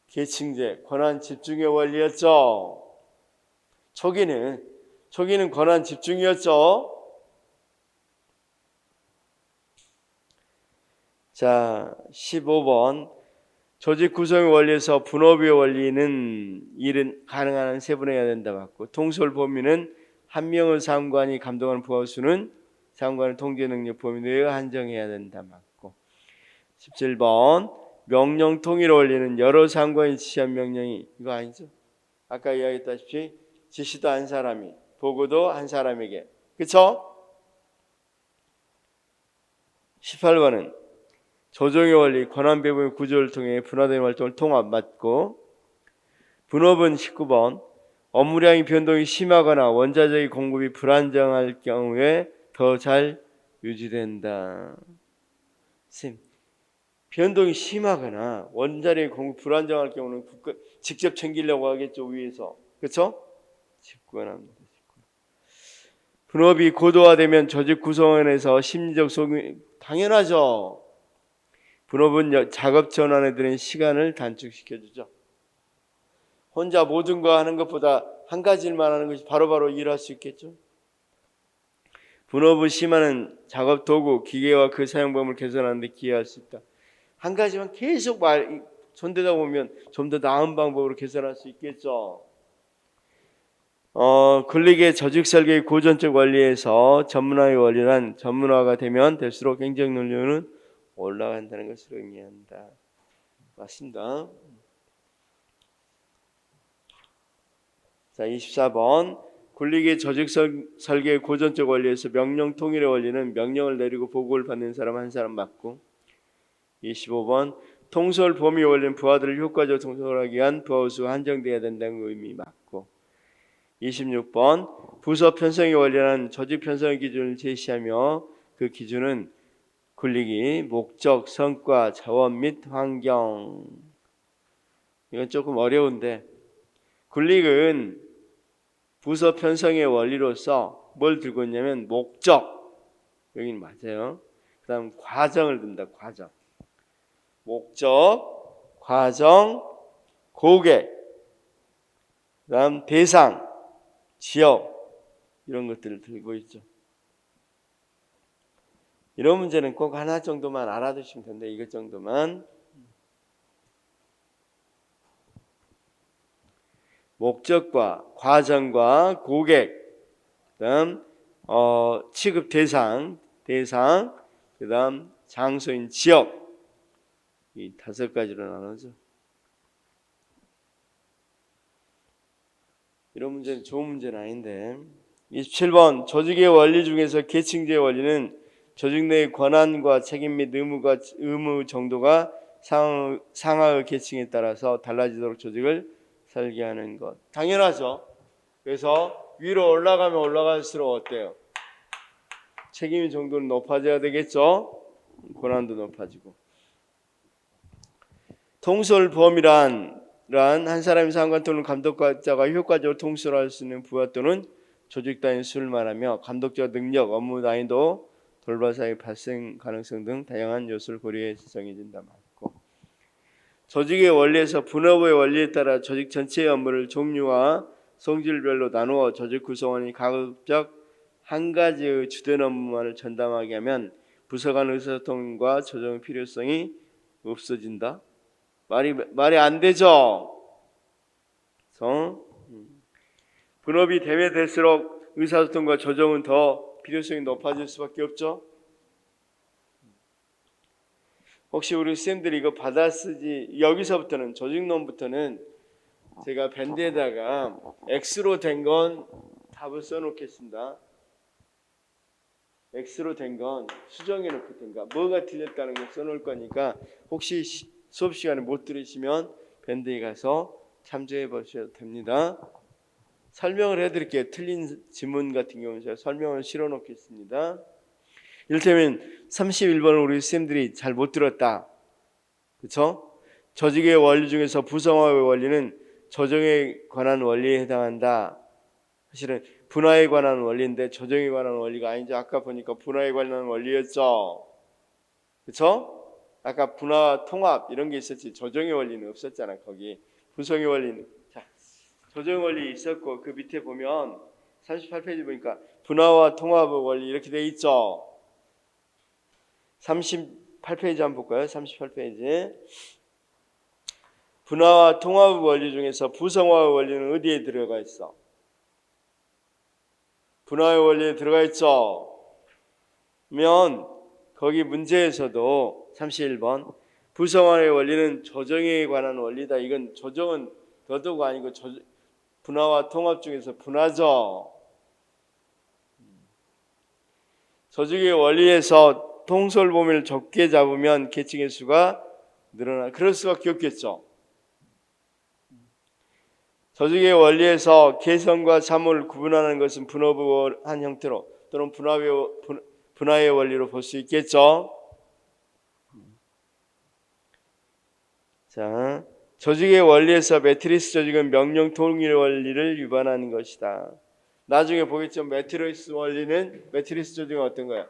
계층제, 권한 집중의 원리였죠. 초기는 권한 집중이었죠. 자, 15번 조직 구성의 원리에서 분업의 원리는 일은 가능한 한 세분해야 된다 맞고, 통솔 범위는 한 명의 상관이 감독하는 부하수는 상관의 통제 능력 범위 내에 한정해야 된다 맞고, 17번 명령 통일 원리는 여러 상관이 지시한 명령이 이거 아니죠? 아까 이야기했다시피 지시도 한 사람이 보고도 한 사람에게 그렇죠? 18번은 조정의 원리, 권한 배분의 구조를 통해 분화된 활동을 통합 맞고, 분업은 19번 업무량이 변동이 심하거나 원자재의 공급이 불안정할 경우에 더 잘 유지된다. 쌤, 변동이 심하거나 원자재의 공급 불안정할 경우는 직접 챙기려고 하겠죠, 위에서. 그렇죠? 집권합니다. 분업이 고도화되면 조직 구성원에서 심리적 소금이 당연하죠. 분업은 작업 전환에 드는 시간을 단축시켜주죠. 혼자 모든 거 하는 것보다 한 가지만 하는 것이 바로바로 일할 수 있겠죠. 분업을 심화하는 작업 도구, 기계와 그 사용법을 개선하는 데 기여할 수 있다. 한 가지만 계속 손대다 보면 좀 더 나은 방법으로 개선할 수 있겠죠. 근lik의 조직 설계의 고전적 원리에서 전문화의 원리란 전문화가 되면 될수록 행정 능률은 올라간다는 것을 의미한다. 맞습니다. 자, 24번. 굴릭의 조직 설계의 고전적 원리에서 명령 통일의 원리는 명령을 내리고 보고를 받는 사람 한 사람 맞고. 25번. 통솔 범위 원리는 부하들을 효과적으로 통솔하기 위한 부하 수가 한정되어야 된다는 의미 맞고. 26번. 부서 편성의 원리는 조직 편성의 기준을 제시하며 그 기준은 굴릭이 목적, 성과, 자원 및 환경. 이건 조금 어려운데 굴릭은 부서 편성의 원리로서 뭘 들고 있냐면 목적, 여기는 맞아요. 그 다음 과정을 든다. 과정, 목적, 과정, 고객, 그 다음 대상, 지역, 이런 것들을 들고 있죠. 이런 문제는 꼭 하나 정도만 알아두시면 된다. 이것 정도만. 목적과 과정과 고객, 그다음 취급 대상, 그다음 장소인 지역, 이 5가지로 나누죠. 이런 문제는 좋은 문제는 아닌데. 27번. 조직의 원리 중에서 계층제의 원리는 조직 내의 권한과 책임 및 의무 정도가 상하의 계층에 따라서 달라지도록 조직을 설계하는 것. 당연하죠. 그래서 위로 올라가면 올라갈수록 어때요? 책임 정도는 높아져야 되겠죠. 권한도 높아지고. 통솔 범위란 한 사람이 상관 또는 감독자가 효과적으로 통솔할 수 있는 부하 또는 조직 단위 수를 말하며 감독적 능력, 업무 난이도, 돌발 사의 발생 가능성 등 다양한 요소를 고려해서 정해진다 맞고. 조직의 원리에서 분업의 원리에 따라 조직 전체의 업무를 종류와 성질별로 나누어 조직 구성원이 가급적 한 가지의 주된 업무만을 전담하게 하면 부서 간 의사소통과 조정의 필요성이 없어진다. 말이 안 되죠. 분업이 되면 될수록 의사소통과 조정은 더 필요성이 높아질 수밖에 없죠. 혹시 우리 쌤들이 이거 받아쓰지, 여기서부터는 조직론부터는 제가 밴드에다가 X로 된 건 답을 써놓겠습니다. X로 된 건 수정해 놓을 텐가, 뭐가 틀렸다는 걸 써놓을 거니까 혹시 수업 시간에 못 들으시면 밴드에 가서 참조해 보셔도 됩니다. 설명을 해드릴게요. 틀린 지문 같은 경우는 제가 설명을 실어 놓겠습니다. 이를테면 31번을 우리 쌤들이 잘 못 들었다. 그렇죠? 조직의 원리 중에서 부성화의 원리는 조정에 관한 원리에 해당한다. 사실은 분화에 관한 원리인데 조정에 관한 원리가 아니죠. 아까 보니까 분화에 관한 원리였죠. 그렇죠? 아까 분화, 통합 이런 게 있었지 조정의 원리는 없었잖아. 거기 부성의 원리는. 자, 조정 원리 있었고 그 밑에 보면 38페이지 보니까 분화와 통합의 원리 이렇게 돼 있죠. 38페이지 한번 볼까요? 38페이지. 분화와 통합의 원리 중에서 부성화의 원리는 어디에 들어가 있어? 분화의 원리에 들어가 있죠. 그러면 거기 문제에서도 31번 부성화의 원리는 조정에 관한 원리다. 이건 조정은 더더욱 아니고 분화와 통합 중에서 분화죠. 조직의 원리에서 통솔 범위를 좁게 잡으면 계층의 수가 늘어나. 그럴 수밖에 없겠죠. 조직의 원리에서 개성과 참을 구분하는 것은 분업한 형태로 또는 분화의 원리로 볼 수 있겠죠. 자, 조직의 원리에서 매트리스 조직은 명령 통일 원리를 위반하는 것이다. 나중에 보겠죠. 매트리스 조직은 어떤 거야?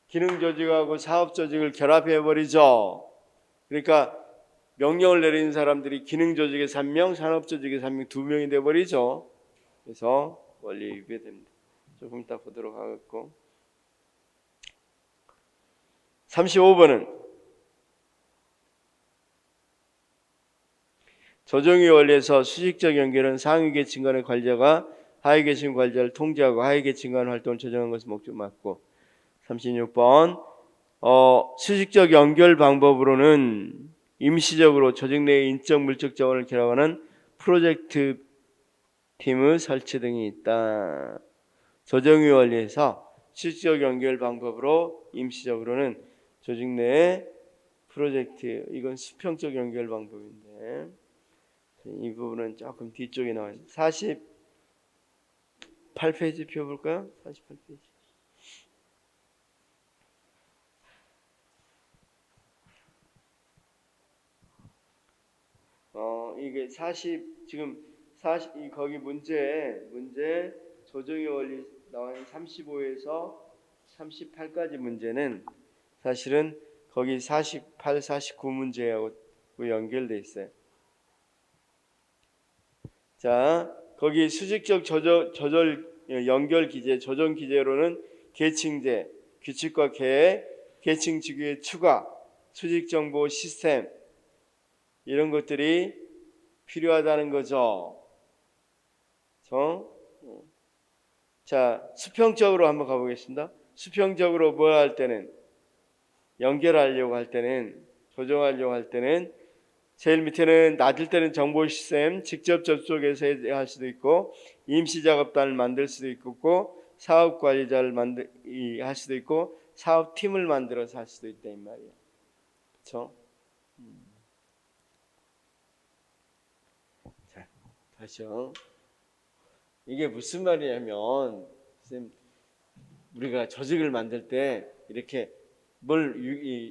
기능 조직하고 사업 조직을 결합해 버리죠. 그러니까 명령을 내리는 사람들이 기능 조직에서 1명, 산업 조직에서 1명, 2명이 돼 버리죠. 그래서 원리 위배됩니다. 조금 이따 보도록 하겠고. 35번은 조정의 원리에서 수직적 연결은 상위 계층 간의 관리자가 하위 계층 관리자를 통제하고 하위 계층 간 활동을 조정하는 것을 목적 맞고. 36번 수직적 연결 방법으로는 임시적으로 조직 내의 인적 물적 자원을 결합하는 프로젝트 팀의 설치 등이 있다. 조정의 원리에서 수직적 연결 방법으로 임시적으로는 조직 내의 프로젝트, 이건 수평적 연결 방법인데 이 부분은 조금 뒤쪽에 나와 있습니다. 48페이지 펴볼까요? 48페이지. 이게 40 거기 문제 조정의 원리 나와 있는 35에서 38까지 문제는 사실은 거기 48, 49 문제하고 연결돼 있어요. 자, 거기 수직적 조절 연결 기제, 조정 기제로는 계층제, 규칙과 계획, 계층 지구의 추가, 수직 정보 시스템 이런 것들이 필요하다는 거죠. 자, 수평적으로 한번 가보겠습니다. 수평적으로 뭐 할 때는 연결하려고 할 때는 조정하려고 할 때는 제일 밑에는 낮을 때는 정보 시스템 직접 접촉해서 할 수도 있고 임시 작업단을 만들 수도 있고 사업 관리자를 할 수도 있고 사업 팀을 만들어서 할 수도 있다 이 말이에요. 그렇죠? 자, 다시요. 이게 무슨 말이냐면 선생님, 우리가 조직을 만들 때 이렇게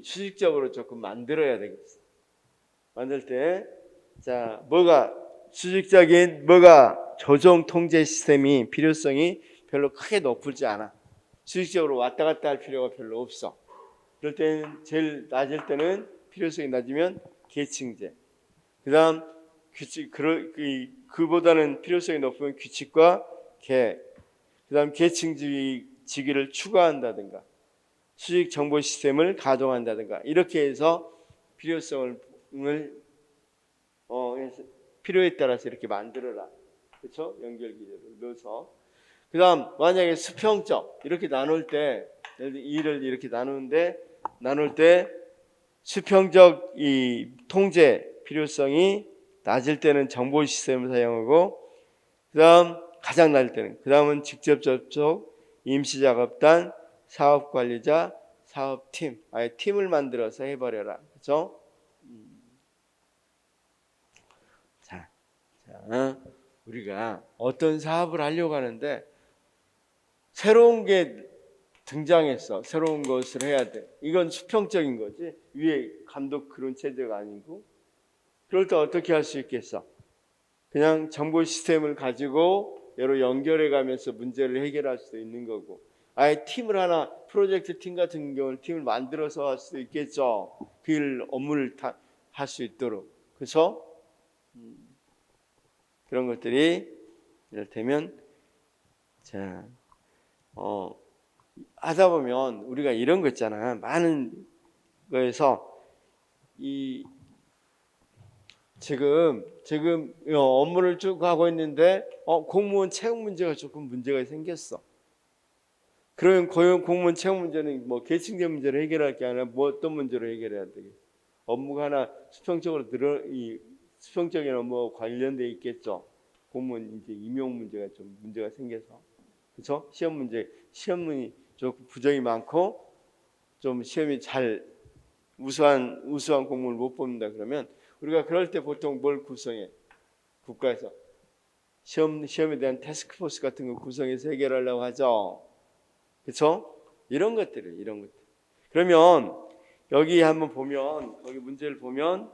수직적으로 조금 만들어야 되겠어. 만들 때, 자, 수직적인 조정 통제 시스템이 필요성이 별로 크게 높지 않아. 수직적으로 왔다 갔다 할 필요가 별로 없어. 그럴 때는 제일 낮을 때는 필요성이 낮으면 계층제. 그다음 그보다는 필요성이 높으면 규칙과 계획. 그다음 계층지기를 추가한다든가 수직 정보 시스템을 가동한다든가 이렇게 해서 필요성을 필요에 따라서 이렇게 만들어라. 그렇죠? 연결 기제를 넣어서. 그다음 만약에 수평적 이렇게 나눌 때 일을 이렇게 나눌 때 수평적 이 통제 필요성이 낮을 때는 정보 시스템을 사용하고 그다음 가장 낮을 때는 그다음은 직접 접촉, 임시 작업단, 사업 관리자, 사업팀, 아예 팀을 만들어서 해버려라. 그렇죠? 자, 우리가 어떤 사업을 하려고 하는데 새로운 게 등장했어. 새로운 것을 해야 돼. 이건 수평적인 거지. 위에 감독 그런 체제가 아니고. 그럴 때 어떻게 할 수 있겠어? 그냥 정보 시스템을 가지고 여러 연결해 가면서 문제를 해결할 수도 있는 거고. 아예 팀을 하나 프로젝트 팀 같은 경우는 팀을 만들어서 할 수도 있겠죠. 그 업무를 할 수 있도록. 그래서 그런 것들이 이를테면 자, 하다 보면 우리가 이런 거 있잖아. 많은 거에서 지금 업무를 쭉 하고 있는데 공무원 채용 문제가 조금 문제가 생겼어. 그러면 공무원 채용 문제는 뭐 계층적 문제를 해결할 게 아니라 뭐 어떤 문제를 해결해야 되겠어? 업무가 하나 수평적으로 수평적인 업무와 관련돼 있겠죠. 공무원 이제 임용 문제가 좀 문제가 생겨서 그렇죠? 시험문이 조금 부정이 많고 좀 시험이 잘 우수한 공무원을 못 뽑는다 그러면 우리가 그럴 때 보통 뭘 구성해? 국가에서 시험에 대한 태스크포스 같은 거 구성해서 해결하려고 하죠. 그렇죠? 이런 것들. 그러면 여기 한번 보면 거기 문제를 보면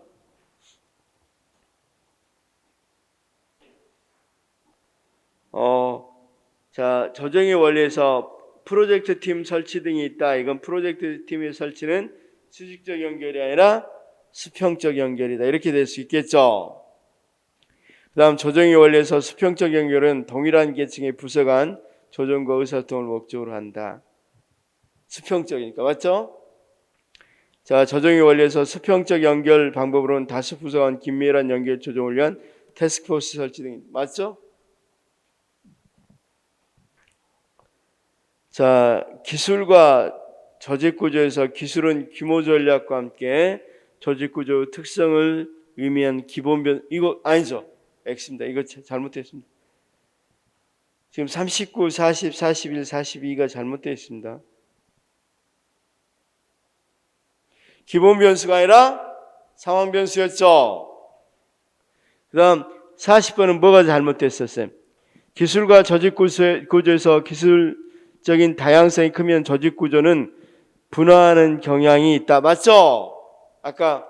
자, 조정의 원리에서 프로젝트 팀 설치 등이 있다. 이건 프로젝트 팀의 설치는 수직적 연결이 아니라 수평적 연결이다. 이렇게 될 수 있겠죠. 그 다음 조정의 원리에서 수평적 연결은 동일한 계층의 부서 간 조정과 의사소통을 목적으로 한다. 수평적이니까 맞죠? 자, 조정의 원리에서 수평적 연결 방법으로는 다수 부서 간 긴밀한 연결 조정을 위한 태스크포스 설치 등 맞죠? 자, 기술과 조직구조에서 기술은 규모 전략과 함께 조직구조의 특성을 의미한 기본변 이거 아니죠? X입니다. 이거 잘못됐습니다. 지금 39, 40, 41, 42가 잘못되어 있습니다. 기본 변수가 아니라 상황 변수였죠. 그 다음 40번은 뭐가 잘못됐었어요? 기술과 조직구조에서 기술적인 다양성이 크면 조직구조는 분화하는 경향이 있다. 맞죠? 아까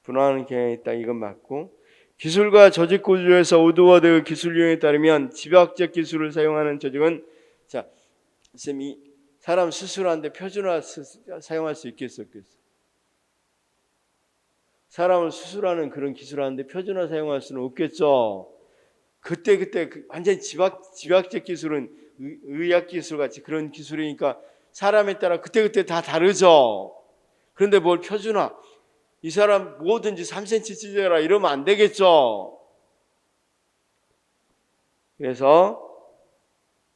분화하는 경향이 있다. 이건 맞고 기술과 조직구조에서 우드워드의 기술 유형에 따르면 집약적 기술을 사용하는 조직은 자, 쌤이 사람 수술하는데 표준화 사용할 수 있겠어? 없겠어? 사람을 수술하는 그런 기술하는데 표준화 사용할 수는 없겠죠. 그때 완전히 집약적 기술은 의학 기술 같이 그런 기술이니까 사람에 따라 그때 다 다르죠. 그런데 뭘 표준화? 이 사람 뭐든지 3cm 찢어라 이러면 안 되겠죠. 그래서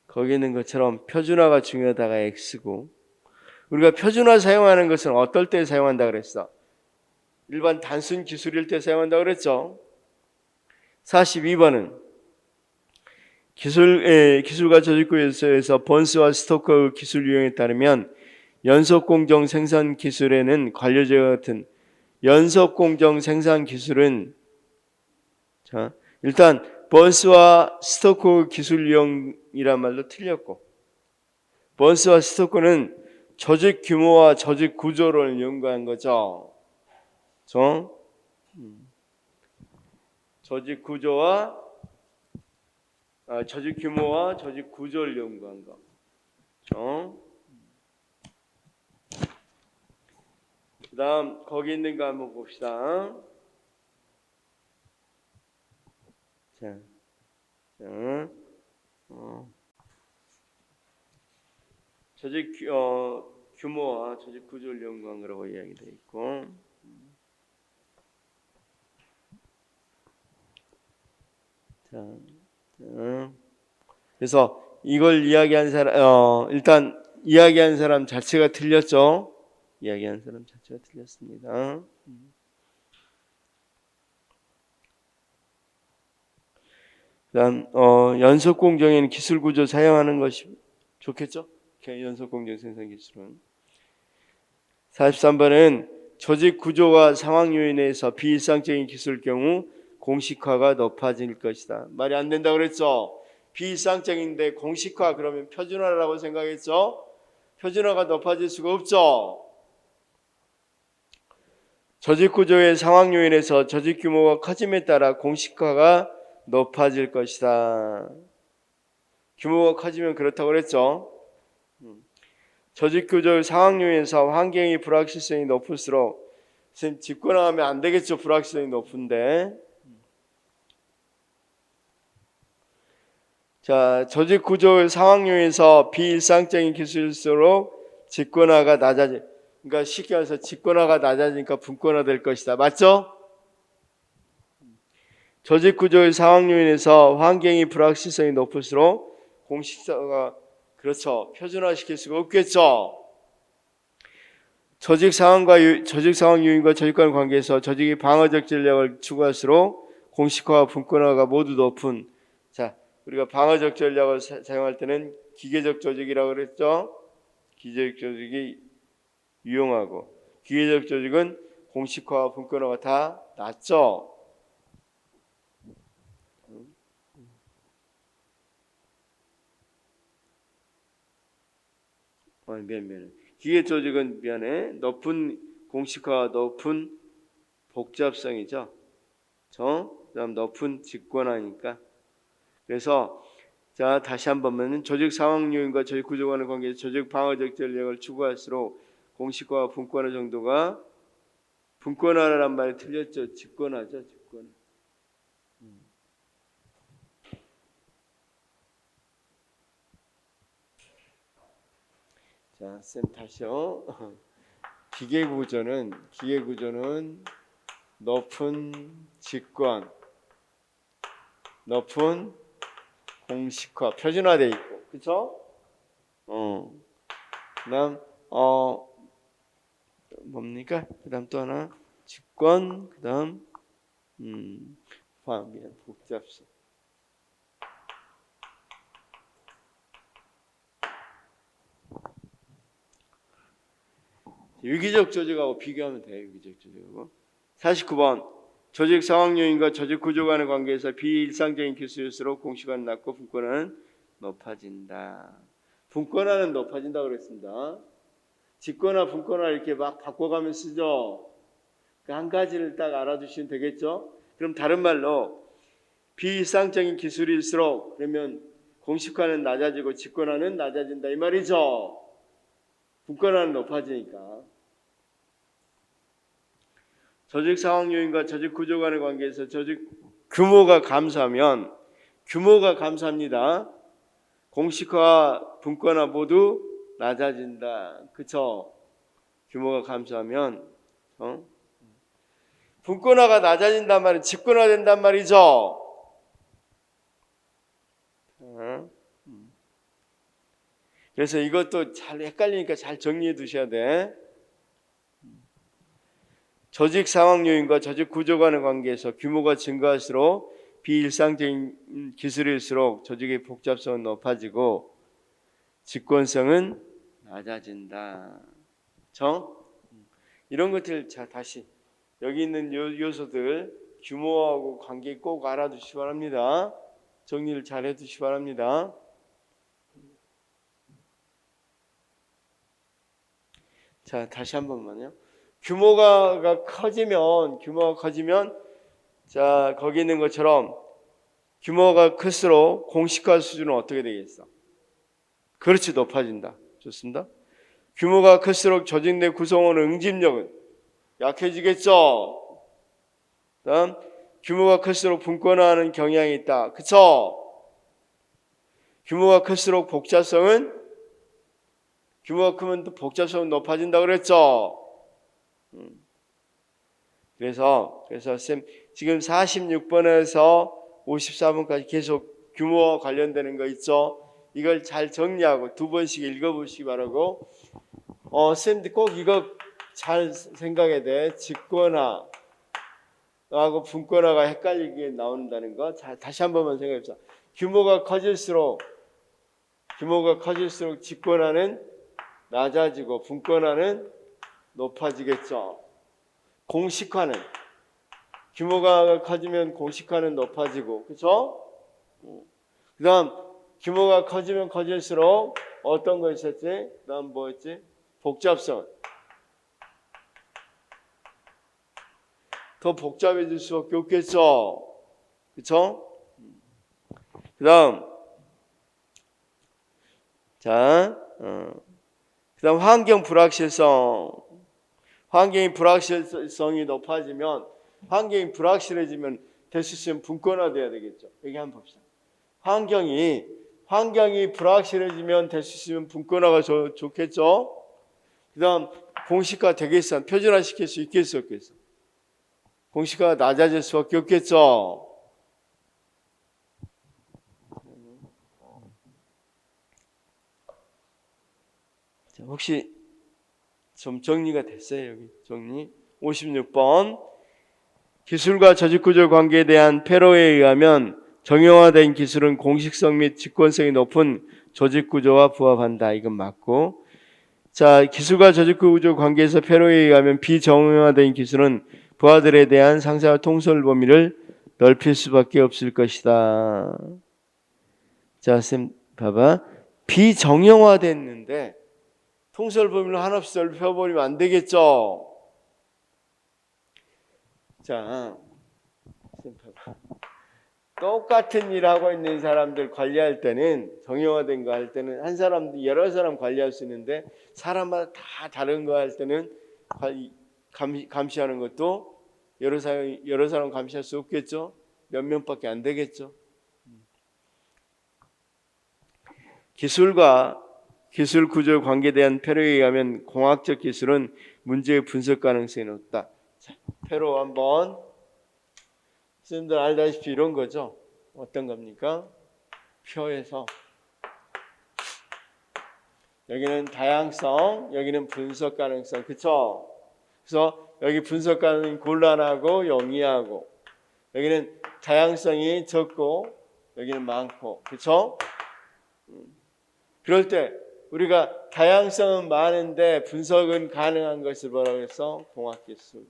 거기 있는 것처럼 표준화가 중요하다가 X고 우리가 표준화 사용하는 것은 어떨 때 사용한다 그랬어? 일반 단순 기술일 때 사용한다 그랬죠. 42번은 기술과 조직구조에서 번스와 스토커의 기술 유형에 따르면 연속공정 생산 기술에는 관료제와 같은 연속공정 생산 기술은 자 일단 번스와 스토커 기술 유형이란 말로 틀렸고 번스와 스토커는 조직 규모와 조직 구조를 연구한 거죠. 조직 구조와 조직 규모와 조직 구조를 연구한 거. 그다음 거기 있는 거 한번 봅시다. 자, 조직 규모와 조직 구조를 연구한 거라고 이야기되어 있고. 자, 그래서 이걸 이야기한 사람, 일단 이야기한 사람 자체가 틀렸죠. 이야기한 사람 자체가 틀렸습니다. 그다음 연속 공정에는 기술 구조 사용하는 것이 좋겠죠. 연속 공정 생산 기술은 43번은 조직 구조와 상황 요인에서 비일상적인 기술 경우 공식화가 높아질 것이다. 말이 안 된다고 그랬죠. 비일상적인데 공식화 그러면 표준화라고 생각했죠. 표준화가 높아질 수가 없죠. 조직 구조의 상황 요인에서 조직 규모가 커짐에 따라 공식화가 높아질 것이다. 규모가 커지면 그렇다고 그랬죠. 조직 구조의 상황 요인에서 환경의 불확실성이 높을수록 선생님 집권하면 안 되겠죠. 불확실성이 높은데. 자, 조직 구조의 상황 요인에서 비일상적인 기술일수록 집권화가 낮아지. 그러니까 쉽게 말해서 집권화가 낮아지니까 분권화 될 것이다. 맞죠? 조직 구조의 상황 요인에서 환경의 불확실성이 높을수록 공식화가 그렇죠. 표준화시킬 수가 없겠죠. 조직 상황 요인과 조직 간 관계에서 조직의 방어적 전략을 추구할수록 공식화와 분권화가 모두 높은. 자, 우리가 방어적 전략을 사용할 때는 기계적 조직이라고 그랬죠. 기계적 조직이 유용하고 기계적 조직은 공식화와 분권화가 다 낮죠. 기계 조직은 높은 공식화와 높은 복잡성이죠. 그다음 높은 직권화니까. 그래서 자 다시 한 번만 조직 상황 요인과 조직 구조 간의 관계에서 조직 방어적 전략을 추구할수록 공식화와 분권화 정도가 분권화란 말이 틀렸죠. 직권화죠. 직권화. 자, 쌤 다시요. 기계 구조는 높은 직권, 높은 공식화, 표준화돼 있고, 그렇죠? 그다음 뭡니까? 그다음 또 하나 직권, 그다음 복잡성. 유기적 조직하고 비교하면 돼요. 유기적 조직하고. 49번 조직 상황 요인과 조직 구조 간의 관계에서 비일상적인 기술일수록 공식화는 낮고 분권화는 높아진다. 분권화는 높아진다고 그랬습니다. 직권화, 분권화 이렇게 막 바꿔가면 쓰죠. 그 한 가지를 딱 알아두시면 되겠죠. 그럼 다른 말로 비일상적인 기술일수록 그러면 공식화는 낮아지고 직권화는 낮아진다 이 말이죠. 분권화는 높아지니까. 조직 상황 요인과 조직 구조 간의 관계에서 조직 규모가 감소합니다. 공식화와 분권화 모두 낮아진다. 그쵸? 규모가 감소하면 분권화가 낮아진단 말은 직권화된단 말이죠. 그래서 이것도 잘 헷갈리니까 잘 정리해 두셔야 돼. 조직 상황 요인과 조직 구조 간의 관계에서 규모가 증가할수록 비일상적인 기술일수록 조직의 복잡성은 높아지고 직권성은 낮아진다. 이런 것들 자 다시 여기 있는 요소들 규모하고 관계 꼭 알아두시기 바랍니다. 정리를 잘 해두시기 바랍니다. 자 다시 한 번만요. 규모가 커지면 자 거기 있는 것처럼 규모가 클수록 공식화 수준은 어떻게 되겠어? 그렇지 높아진다. 좋습니다. 규모가 클수록 조직 내 구성원 응집력은 약해지겠죠. 다음 규모가 클수록 분권화하는 경향이 있다. 그쵸? 규모가 클수록 규모가 크면 또 복잡성은 높아진다 그랬죠. 그래서 쌤 지금 46번에서 54번까지 계속 규모와 관련되는 거 있죠. 이걸 잘 정리하고 두 번씩 읽어보시기 바라고. 쌤도 꼭 이거 잘 생각해야 돼. 직권화하고 분권화가 헷갈리게 나온다는 거. 자, 다시 한 번만 생각해보자. 규모가 커질수록 직권화는 낮아지고 분권화는 높아지겠죠. 공식화는 규모가 커지면 공식화는 높아지고, 그렇죠? 그다음 규모가 커지면 커질수록 어떤 거 있었지? 그다음 뭐였지? 복잡성. 더 복잡해질 수밖에 없겠죠. 그렇죠? 그다음 그다음 환경이 불확실성이 높아지면 환경이 불확실해지면 될 수 있으면 분권화돼야 되겠죠. 여기 한번 봅시다. 환경이 불확실해지면 될 수 있으면 분권화가 좋겠죠. 그다음 공식화 되겠어? 표준화 시킬 수 있겠어? 없겠어? 공식화가 낮아질 수밖에 없겠죠. 자, 혹시 좀 정리가 됐어요? 여기 정리. 56번 기술과 조직구조 관계에 대한 페로에 의하면 정형화된 기술은 공식성 및 직권성이 높은 조직구조와 부합한다. 이건 맞고, 자 기술과 조직구조 관계에서 페로에 의하면 비정형화된 기술은 부하들에 대한 상사와 통솔 범위를 넓힐 수밖에 없을 것이다. 자 쌤 봐봐. 비정형화됐는데 통솔 범위를 한없이 넓혀버리면 안 되겠죠. 자, 똑같은 일 하고 있는 사람들 관리할 때는, 정형화된 거 할 때는 한 사람 여러 사람 관리할 수 있는데 사람마다 다 다른 거 할 때는 감시하는 것도 여러 사람 감시할 수 없겠죠. 몇 명밖에 안 되겠죠. 기술과 기술 구조 관계에 대한 패러에 의하면 공학적 기술은 문제의 분석 가능성이 높다. 자, 패러 한번 선생님들 알다시피 이런 거죠. 어떤 겁니까? 표에서 여기는 다양성, 여기는 분석 가능성, 그쵸? 그래서 여기 분석 가능성이 곤란하고 영리하고, 여기는 다양성이 적고 여기는 많고, 그쵸? 그럴 때 우리가 다양성은 많은데 분석은 가능한 것을 뭐라고 해서 공학기술,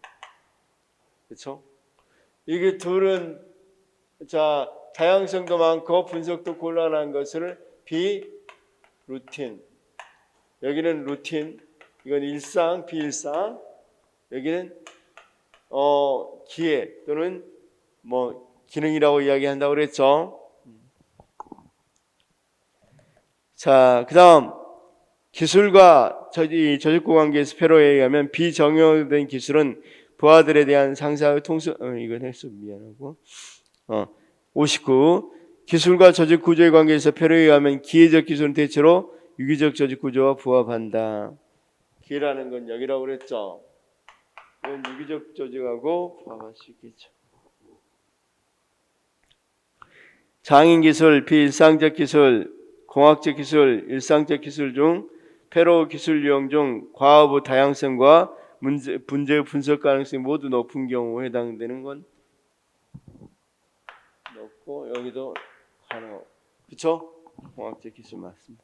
그렇죠? 이게 둘은 자 다양성도 많고 분석도 곤란한 것을 비루틴, 여기는 루틴, 이건 일상, 비일상, 여기는 기회 또는 뭐 기능이라고 이야기한다고 그랬죠. 자, 그다음 기술과 저직구 관계에서 패러에 의하면 비정형화된 기술은 부하들에 대한 상사의 통수 이건 했어 미안하고 59 기술과 조직 구조의 관계에서 패러에 의하면 기회적 기술은 대체로 유기적 조직 구조와 부합한다. 기회라는 건 여기라고 그랬죠. 이건 유기적 조직하고 부합할 수 있겠죠. 장인 기술, 비일상적 기술, 공학적 기술, 일상적 기술 중 패러 기술 유형 중 과학의 다양성과 문제 분석 가능성이 모두 높은 경우에 해당되는 건 높고 여기도 가능. 그렇죠? 공학적 기술 맞습니다.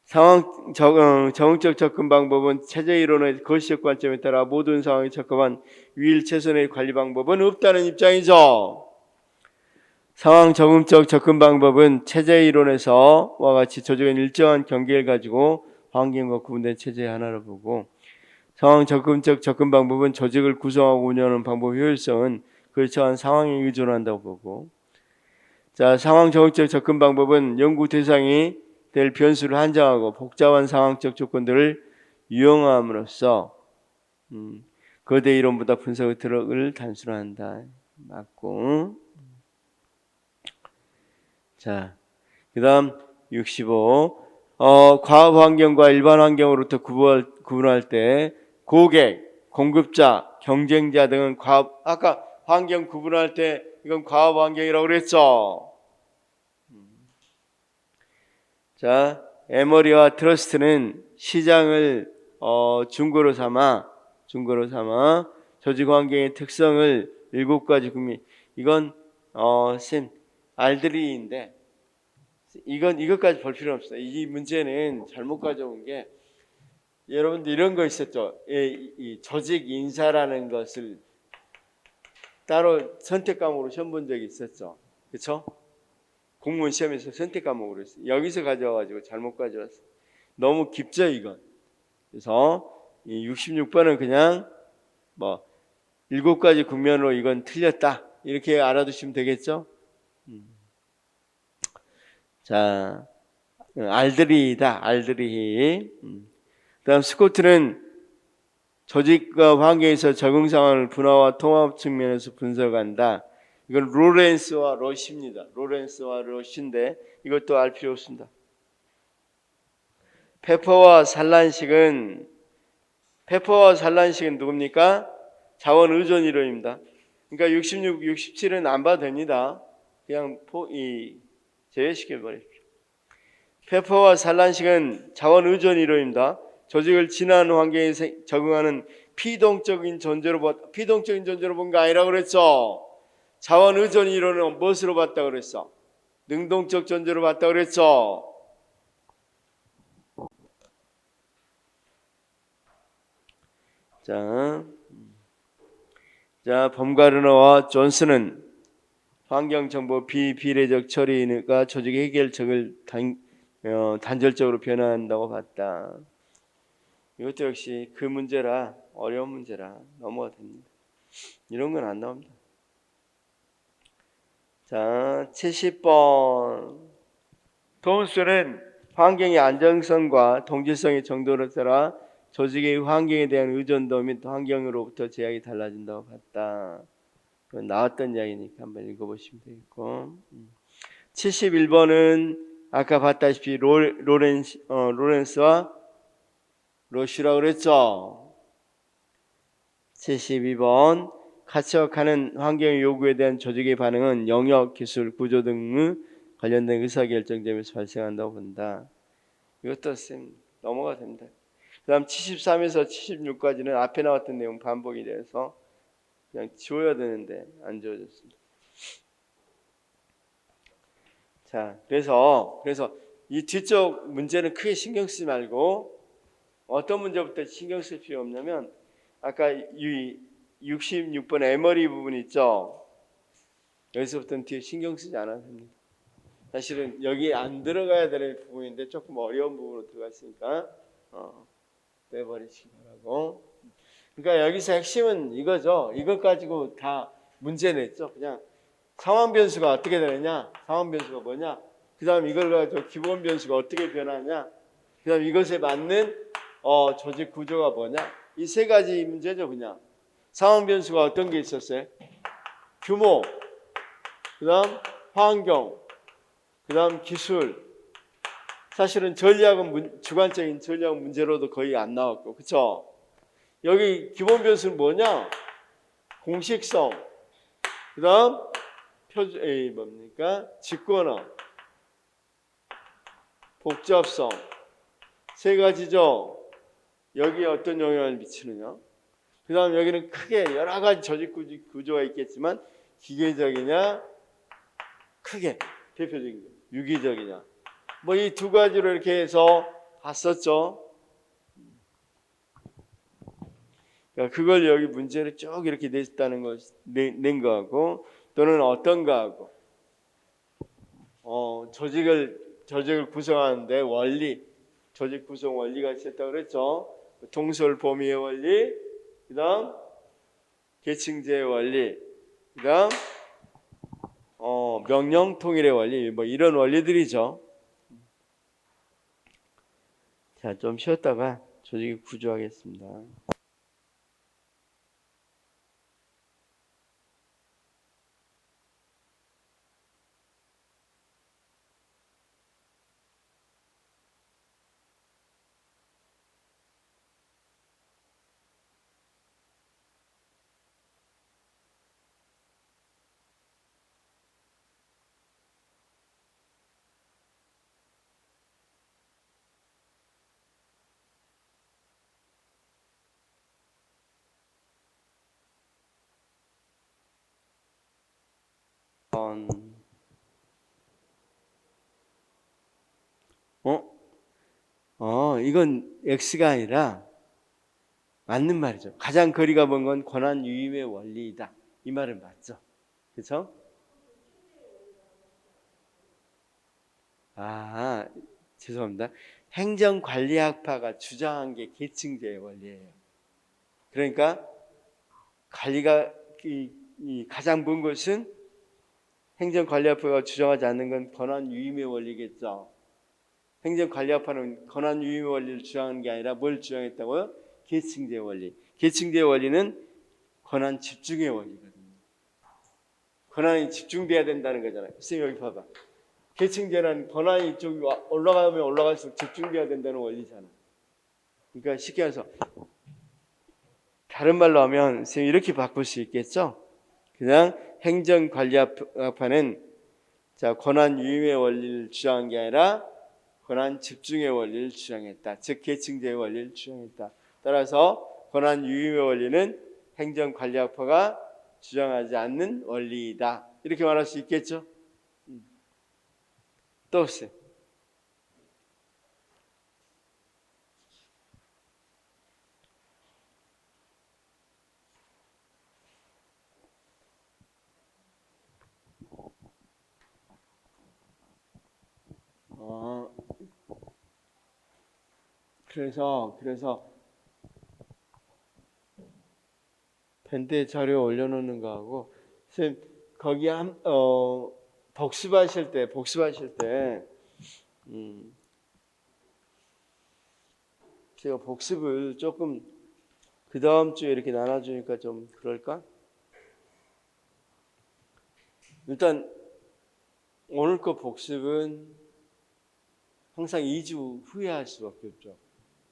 상황 적응적 접근 방법은 체제 이론의 거시적 관점에 따라 모든 상황에 적합한 유일 최선의 관리 방법은 없다는 입장이죠. 상황 적응적 접근 방법은 체제 이론에서와 같이 조직은 일정한 경계를 가지고 환경과 구분된 체제의 하나로 보고, 상황 적응적 접근 방법은 조직을 구성하고 운영하는 방법의 효율성은 그에 처한 상황에 의존한다고 보고, 자 상황 적응적 접근 방법은 연구 대상이 될 변수를 한정하고 복잡한 상황적 조건들을 유형함으로써 거대 이론보다 분석의 트럭을 단순화한다. 맞고. 자, 그 다음 65 과업 환경과 일반 환경으로부터 구분할 때 고객, 공급자, 경쟁자 등은 과업, 아까 환경 구분할 때 이건 과업 환경이라고 그랬죠. 자, 에머리와 트러스트는 시장을 중고로 삼아 조직 환경의 특성을 7가지 국민, 이건 알들이인데 이것까지 볼 필요 없어요. 이 문제는 잘못 가져온 게, 여러분들 이런 거 있었죠. 이 조직 인사라는 것을 따로 선택 과목으로 시험 본 적이 있었죠. 그렇죠? 공무원 시험에서 선택 과목으로 했어요. 여기서 가져와가지고 잘못 가져왔어요. 너무 깊죠 이건. 그래서 이 66번은 그냥 뭐 7가지 국면으로 이건 틀렸다 이렇게 알아두시면 되겠죠. 자, 알드리히다. 알드리히. 그다음 스코트는 조직과 환경에서 적응 상황을 분화와 통합 측면에서 분석한다. 이건 로렌스와 러시입니다. 로렌스와 러시인데 이것도 알 필요 없습니다. 페퍼와 살란식은 누굽니까? 자원 의존 이론입니다. 그러니까 66, 67은 안 봐도 됩니다. 그냥 제외시켜 버립시다. 페퍼와 살란식은 자원 의존 이론입니다. 조직을 진화하는 환경에 적응하는 피동적인 존재로 본 게 아니라고 그랬죠. 자원 의존 이론은 무엇으로 봤다고 그랬어? 능동적 존재로 봤다고 그랬죠. 자, 범가르너와 존스는 환경정보 비비례적 처리가 조직 해결책을 단절적으로 변화한다고 봤다. 이것도 역시 그 문제라 어려운 문제라 넘어가 됩니다. 이런 건 안 나옵니다. 자, 70번. 도움수는 환경의 안정성과 동질성의 정도를 따라 조직의 환경에 대한 의존도 및 환경으로부터 제약이 달라진다고 봤다. 나왔던 이야기니까 한번 읽어보시면 되겠고. 71번은 아까 봤다시피 로렌스와 로시라고 그랬죠. 72번 가치역하는 환경의 요구에 대한 조직의 반응은 영역, 기술, 구조 등의 관련된 의사결정점에서 발생한다고 본다. 이것도 넘어가 됩니다. 그 다음 73에서 76까지는 앞에 나왔던 내용 반복이 돼서 그냥 지워야 되는데 안 지워졌습니다. 자, 그래서 이 뒤쪽 문제는 크게 신경 쓰지 말고 어떤 문제부터 신경 쓸 필요 없냐면 아까 이 66번 에머리 부분 있죠. 여기서부터는 뒤에 신경 쓰지 않아도 됩니다. 사실은 여기 안 들어가야 될 부분인데 조금 어려운 부분으로 들어갔으니까 빼버리시기 바라고. 그러니까 여기서 핵심은 이거죠. 이것 가지고 다 문제 냈죠. 그냥 상황 변수가 어떻게 되느냐, 상황 변수가 뭐냐, 그 다음 이걸 가지고 기본 변수가 어떻게 변하냐, 그 다음 이것에 맞는 조직 구조가 뭐냐, 이 세 가지 문제죠. 그냥 상황 변수가 어떤 게 있었어요? 규모, 그 다음 환경, 그 다음 기술. 사실은 전략은 주관적인 전략 문제로도 거의 안 나왔고, 그쵸? 여기 기본 변수는 뭐냐? 공식성, 그 다음 뭡니까? 직권어, 복잡성, 세 가지죠. 여기에 어떤 영향을 미치느냐? 그 다음 여기는 크게 여러 가지 조직 구조가 있겠지만 기계적이냐, 크게 대표적인 거, 유기적이냐. 뭐 이 두 가지로 이렇게 해서 봤었죠. 그러니까 그걸 여기 문제를 쭉 이렇게 냈다는 거, 낸 거하고 또는 어떤 거하고 조직을 구성하는데 원리, 조직 구성 원리가 있었다고 그랬죠. 동설 범위의 원리, 그 다음 계층제의 원리, 그 다음 명령 통일의 원리, 뭐 이런 원리들이죠. 자, 좀 쉬었다가 조직을 구조하겠습니다. 이건 X가 아니라 맞는 말이죠. 가장 거리가 먼 건 권한 유임의 원리이다. 이 말은 맞죠. 그렇죠? 죄송합니다. 행정관리학파가 주장한 게 계층제의 원리예요. 그러니까 관리가 이 가장 먼 것은 행정관리학파가 주장하지 않는 건 권한 유임의 원리겠죠. 행정관리학파는 권한 유임의 원리를 주장하는 게 아니라 뭘 주장했다고요? 계층제의 원리. 계층제의 원리는 권한 집중의 원리거든요. 권한이 집중돼야 된다는 거잖아요. 선생님 여기 봐봐. 계층제는 권한이 이쪽이 올라가면 올라갈수록 집중돼야 된다는 원리잖아. 그러니까 쉽게 해서 다른 말로 하면 선생님 이렇게 바꿀 수 있겠죠? 그냥 행정관리학파는 권한 유임의 원리를 주장한 게 아니라 권한 집중의 원리를 주장했다. 즉 계층제의 원리를 주장했다. 따라서 권한 유임의 원리는 행정관리학파가 주장하지 않는 원리이다. 이렇게 말할 수 있겠죠? 또 없어요. 그래서 밴드에 자료 올려놓는 거하고 선생님 거기 복습하실 때 제가 복습을 조금 그 다음 주에 이렇게 나눠주니까 좀 그럴까? 일단 오늘 거 복습은 항상 2주 후에 할 수밖에 없죠.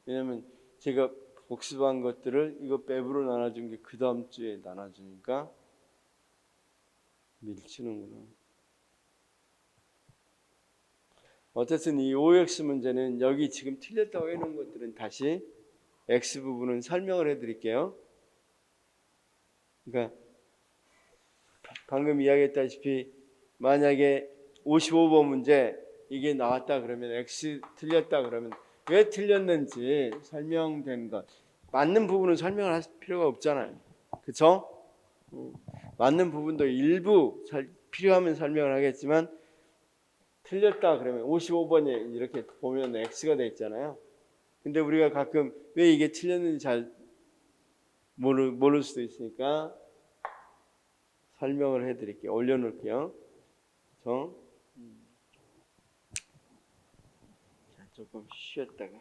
왜냐면 제가 복습한 것들을 이거 맵으로 나눠준 게 그 다음 주에 나눠주니까 밀치는구나. 어쨌든 이 OX 문제는 여기 지금 틀렸다고 해놓은 것들은 다시 X 부분은 설명을 해드릴게요. 그러니까 방금 이야기했다시피 만약에 55번 문제 이게 나왔다 그러면 X 틀렸다 그러면 왜 틀렸는지 설명된 것 맞는 부분은 설명을 할 필요가 없잖아요. 그렇죠? 맞는 부분도 일부 필요하면 설명을 하겠지만 틀렸다 그러면 55번에 이렇게 보면 X가 돼 있잖아요. 근데 우리가 가끔 왜 이게 틀렸는지 잘 모를 수도 있으니까 설명을 해드릴게요. 올려놓을게요. 조금 쉬었다가